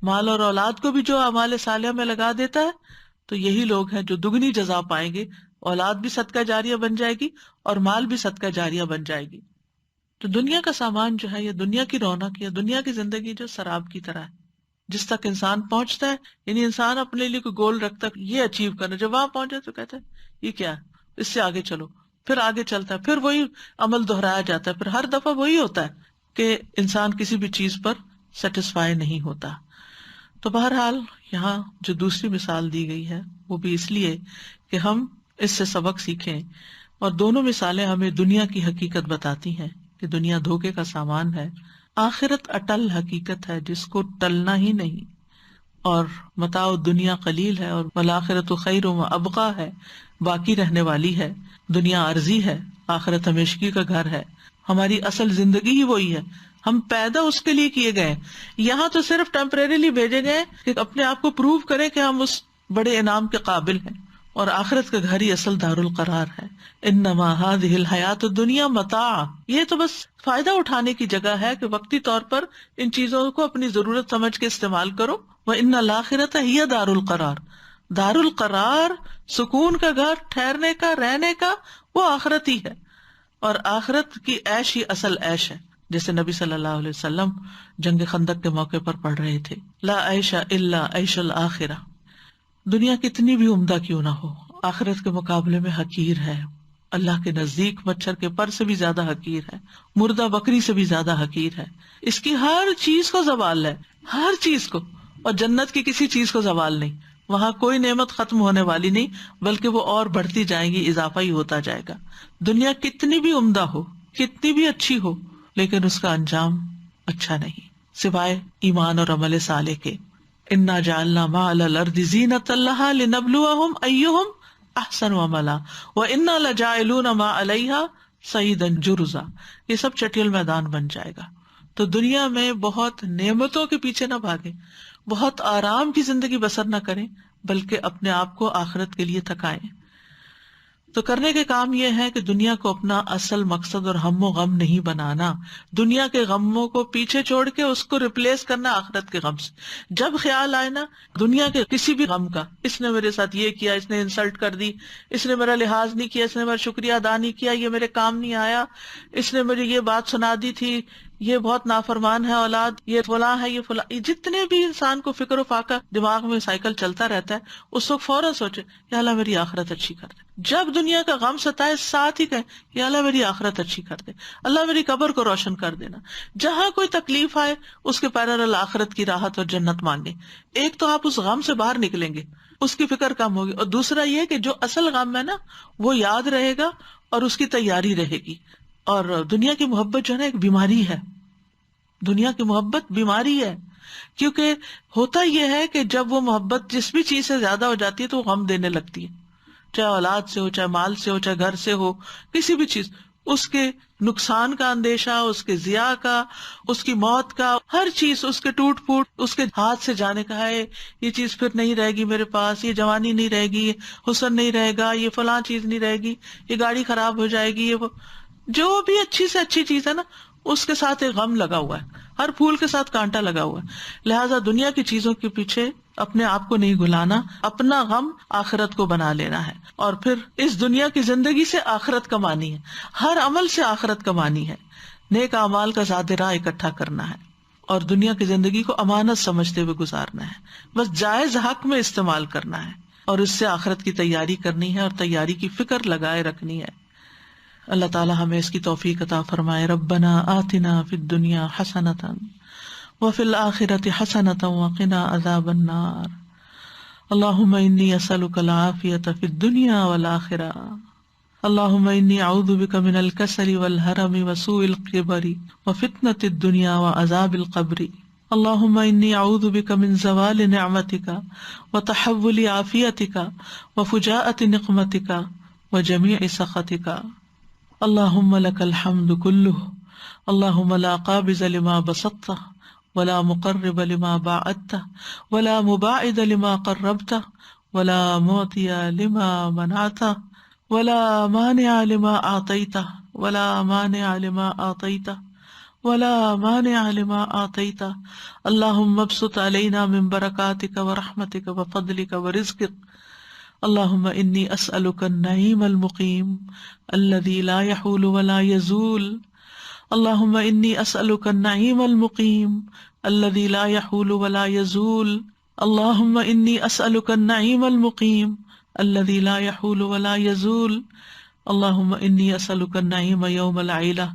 مال اور اولاد کو بھی جو اعمال صالحہ میں لگا دیتا ہے تو یہی لوگ ہیں جو دگنی جزا پائیں گے. اولاد بھی صدقہ جاریہ بن جائے گی اور مال بھی صدقہ جاریہ بن جائے گی. تو دنیا کا سامان جو ہے، یا دنیا کی رونق، یا دنیا کی زندگی جو سراب کی طرح ہے، جس تک انسان پہنچتا ہے، یعنی انسان اپنے لیے کوئی گول رکھتا ہے یہ اچیو کرنا، جب وہاں پہنچے تو کہتا ہے یہ کیا ہے، اس سے آگے چلو، پھر آگے چلتا ہے، پھر وہی عمل دہرایا جاتا ہے، پھر ہر دفعہ وہی ہوتا ہے کہ انسان کسی بھی چیز پر سیٹسفائی نہیں ہوتا. تو بہرحال یہاں جو دوسری مثال دی گئی ہے وہ بھی اس لیے کہ ہم اس سے سبق سیکھیں، اور دونوں مثالیں ہمیں دنیا کی حقیقت بتاتی ہیں کہ دنیا دھوکے کا سامان ہے، آخرت اٹل حقیقت ہے جس کو ٹلنا ہی نہیں، اور متاع دنیا قلیل ہے، اور والآخرۃ خیر وابقیٰ ہے، باقی رہنے والی ہے. دنیا عارضی ہے، آخرت ہمیشگی کا گھر ہے. ہماری اصل زندگی ہی وہی ہے، ہم پیدا اس کے لیے کیے گئے، یہاں تو صرف ٹیمپریریلی بھیجے گئے کہ اپنے آپ کو پروو کریں کہ ہم اس بڑے انعام کے قابل ہیں. اور آخرت کا گھر ہی اصل دار القرار ہے. انما هذه الحیات الدنیا متاع، یہ تو بس فائدہ اٹھانے کی جگہ ہے کہ وقتی طور پر ان چیزوں کو اپنی ضرورت سمجھ کے استعمال کرو. وان الاخرۃ ہی دار القرار، دار القرار سکون کا گھر، ٹھہرنے کا، رہنے کا، وہ آخرت ہی ہے. اور آخرت کی عیش ہی اصل عیش ہے، جیسے نبی صلی اللہ علیہ وسلم جنگ خندق کے موقع پر پڑھ رہے تھے، لا عیش الا عیش الآخرہ. دنیا کتنی بھی عمدہ کیوں نہ ہو، آخرت کے مقابلے میں حقیر ہے. اللہ کے نزدیک مچھر کے پر سے بھی زیادہ حقیر ہے، مردہ بکری سے بھی زیادہ حقیر ہے. اس کی ہر چیز کو زوال ہے، ہر چیز کو. اور جنت کی کسی چیز کو زوال نہیں، وہاں کوئی نعمت ختم ہونے والی نہیں، بلکہ وہ اور بڑھتی جائیں گی، اضافہ ہی ہوتا جائے گا. دنیا کتنی بھی عمدہ ہو، کتنی بھی اچھی ہو، لیکن اس کا انجام اچھا نہیں، سوائے ایمان اور عمل صالح کے. انا جعلنا ما علی الارض زینۃ لها لنبلوہم ایہم احسن عملا وانا لجاعلون ما علیہا صعیدا جرزا. یہ سب چٹیل میدان بن جائے گا. تو دنیا میں بہت نعمتوں کے پیچھے نہ بھاگیں، بہت آرام کی زندگی بسر نہ کریں، بلکہ اپنے آپ کو آخرت کے لیے تھکائیں. تو کرنے کے کام یہ ہے کہ دنیا کو اپنا اصل مقصد اور ہم و غم نہیں بنانا، دنیا کے غموں کو پیچھے چھوڑ کے اس کو ریپلیس کرنا آخرت کے غم سے. جب خیال آئے نا دنیا کے کسی بھی غم کا، اس نے میرے ساتھ یہ کیا، اس نے انسلٹ کر دی، اس نے میرا لحاظ نہیں کیا، اس نے میرا شکریہ ادا نہیں کیا، یہ میرے کام نہیں آیا، اس نے مجھے یہ بات سنا دی تھی، یہ بہت نافرمان ہے اولاد، یہ فلاں ہے، یہ فلاں، جتنے بھی انسان کو فکر و فاقہ دماغ میں سائیکل چلتا رہتا ہے، اس وقت فوراً سوچے یا اللہ میری آخرت اچھی کر دے. جب دنیا کا غم ستائے ساتھ ہی کہے یا اللہ میری آخرت اچھی کر دے، اللہ میری قبر کو روشن کر دینا. جہاں کوئی تکلیف آئے اس کے پیرالل آخرت کی راحت اور جنت مانگے. ایک تو آپ اس غم سے باہر نکلیں گے، اس کی فکر کم ہوگی، اور دوسرا یہ کہ جو اصل غم ہے نا وہ یاد رہے گا اور اس کی تیاری رہے گی. اور دنیا کی محبت جو ہے نا ایک بیماری ہے، دنیا کی محبت بیماری ہے. کیونکہ ہوتا یہ ہے کہ جب وہ محبت جس بھی چیز سے زیادہ ہو جاتی ہے تو وہ غم دینے لگتی ہے، چاہے اولاد سے ہو، چاہے مال سے ہو، چاہے گھر سے ہو، کسی بھی چیز، اس کے نقصان کا اندیشہ، اس کے ضیاع کا، اس کی موت کا، ہر چیز، اس کے ٹوٹ پھوٹ، اس کے ہاتھ سے جانے کا ہے، یہ چیز پھر نہیں رہے گی میرے پاس، یہ جوانی نہیں رہے گی، یہ حسن نہیں رہے گا، یہ فلاں چیز نہیں رہے گی، یہ گاڑی خراب ہو جائے گی، یہ وہ جو بھی اچھی سے اچھی چیز ہے نا اس کے ساتھ ایک غم لگا ہوا ہے، ہر پھول کے ساتھ کانٹا لگا ہوا ہے. لہٰذا دنیا کی چیزوں کے پیچھے اپنے آپ کو نہیں گھلانا، اپنا غم آخرت کو بنا لینا ہے، اور پھر اس دنیا کی زندگی سے آخرت کمانی ہے، ہر عمل سے آخرت کمانی ہے. نیک اعمال کا زاد راہ اکٹھا کرنا ہے اور دنیا کی زندگی کو امانت سمجھتے ہوئے گزارنا ہے، بس جائز حق میں استعمال کرنا ہے، اور اس سے آخرت کی تیاری کرنی ہے اور تیاری کی فکر لگائے رکھنی ہے. اللہ تعالی ہمیں اس کی توفیق عطا فرمائے. ربنا آتنا فی الدنیا حسنۃ وفی الآخرۃ حسنۃ وقنا عذاب النار. اللہم انی اسألک العافیۃ فی الدنیا والآخرہ. اللہم انی اعوذ بک من الکسل والحرم وسوء القبر وفتنۃ الدنیا وعذاب القبر. اللہم انی اعوذ بک من زوال نعمتک وتحول عافیتک وفجاءۃ نقمتک وجمیع سخطک. اللہم لک الحمد کلہ، اللہم لا قابض لما بسطت ولا مقرب لما باعدت ولا مباعد لما قربت ولا معطی لما منعت ولا مانع لما اعطیت ولا مانع لما اعطیت ولا مانع لما اعطیت. اللہم ابسط علینا من برکاتک ورحمتک وفضلک ورزقک. اللہم انی اسألک النعیم المقیم الذی لا یحول ولا یزول. اللہم انی اسألک النعیم المقیم الذی لا یحول ولا یزول. اللہم انی اسألک النعیم المقیم الذی لا یحول ولا یزول. اللہم انی اسألک النعیم یوم العیلہ.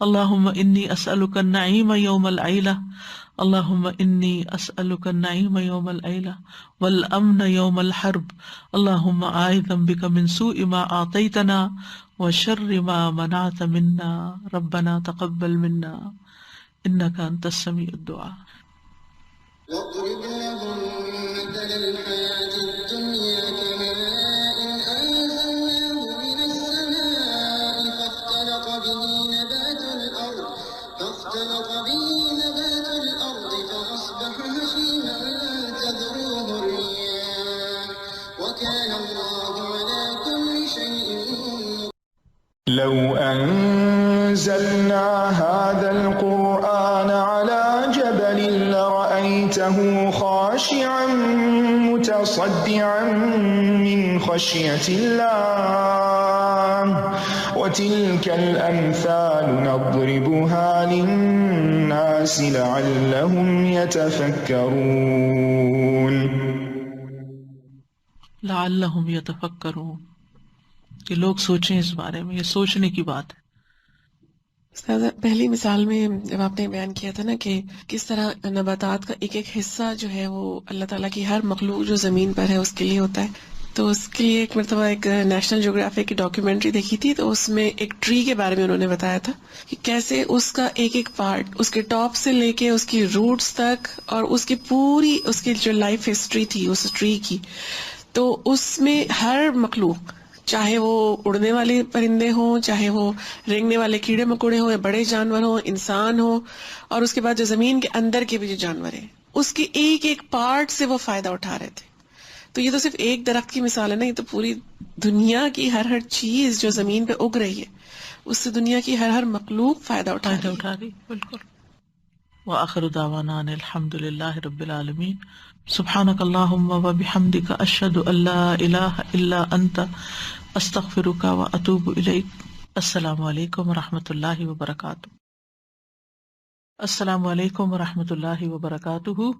اللہم انی اسألک النعیم یوم العیلہ. اللہم انی اسألک النعیم یوم العیلہ والامن یوم الحرب. اللہم اعوذ بک من سوء ما اعطیتنا وشر ما منعت منا. ربنا تقبل منا انک انت السمیع الدعاء. واضرب لهم مثل الحياة الدنيا كماء أنزلناه من السماء فاختلط به نبات الأرض فأصبح هشيما تذروه الرياح وكان الله لو أنزلنا هذا القرآن على جبل لرأيته خاشعا متصدعا من خشية الله وتلك الأمثال نضربها للناس لعلهم يتفكرون. لعلهم يتفكرون، کہ لوگ سوچیں اس بارے میں، یہ سوچنے کی بات ہے. پہلی مثال میں جب آپ نے بیان کیا تھا نا کہ کس طرح نباتات کا ایک ایک حصہ جو ہے وہ اللہ تعالیٰ کی ہر مخلوق جو زمین پر ہے اس کے لیے ہوتا ہے، تو اس کے لیے ایک مرتبہ ایک نیشنل جیوگرافی کی ڈاکیومنٹری دیکھی تھی، تو اس میں ایک ٹری کے بارے میں انہوں نے بتایا تھا کہ کیسے اس کا ایک ایک پارٹ، اس کے ٹاپ سے لے کے اس کی روٹس تک اور اس کی پوری اس کی جو لائف ہسٹری تھی اس ٹری کی، تو اس میں ہر مخلوق، چاہے وہ اڑنے والے پرندے ہوں، چاہے وہ رینگنے والے کیڑے مکوڑے ہوں، یا بڑے جانور ہوں، انسان ہو، اور اس کے بعد جو زمین کے اندر کے بھی جو جانور ہیں، اس کے ایک ایک پارٹ سے وہ فائدہ اٹھا رہے تھے. تو یہ تو صرف ایک درخت کی مثال ہے نا، یہ تو پوری دنیا کی ہر چیز جو زمین پہ اگ رہی ہے اس سے دنیا کی ہر مخلوق فائدہ اٹھا رہی. بالکل. وآخر دعوانا ان الحمد للہ رب العالمین. سبحانک اللہم وبحمدک اشہد ان لا الہ الا انت استغفرک واتوب الیک. السلام علیکم ورحمۃ اللہ وبرکاتہ. السلام علیکم ورحمۃ اللہ وبرکاتہ.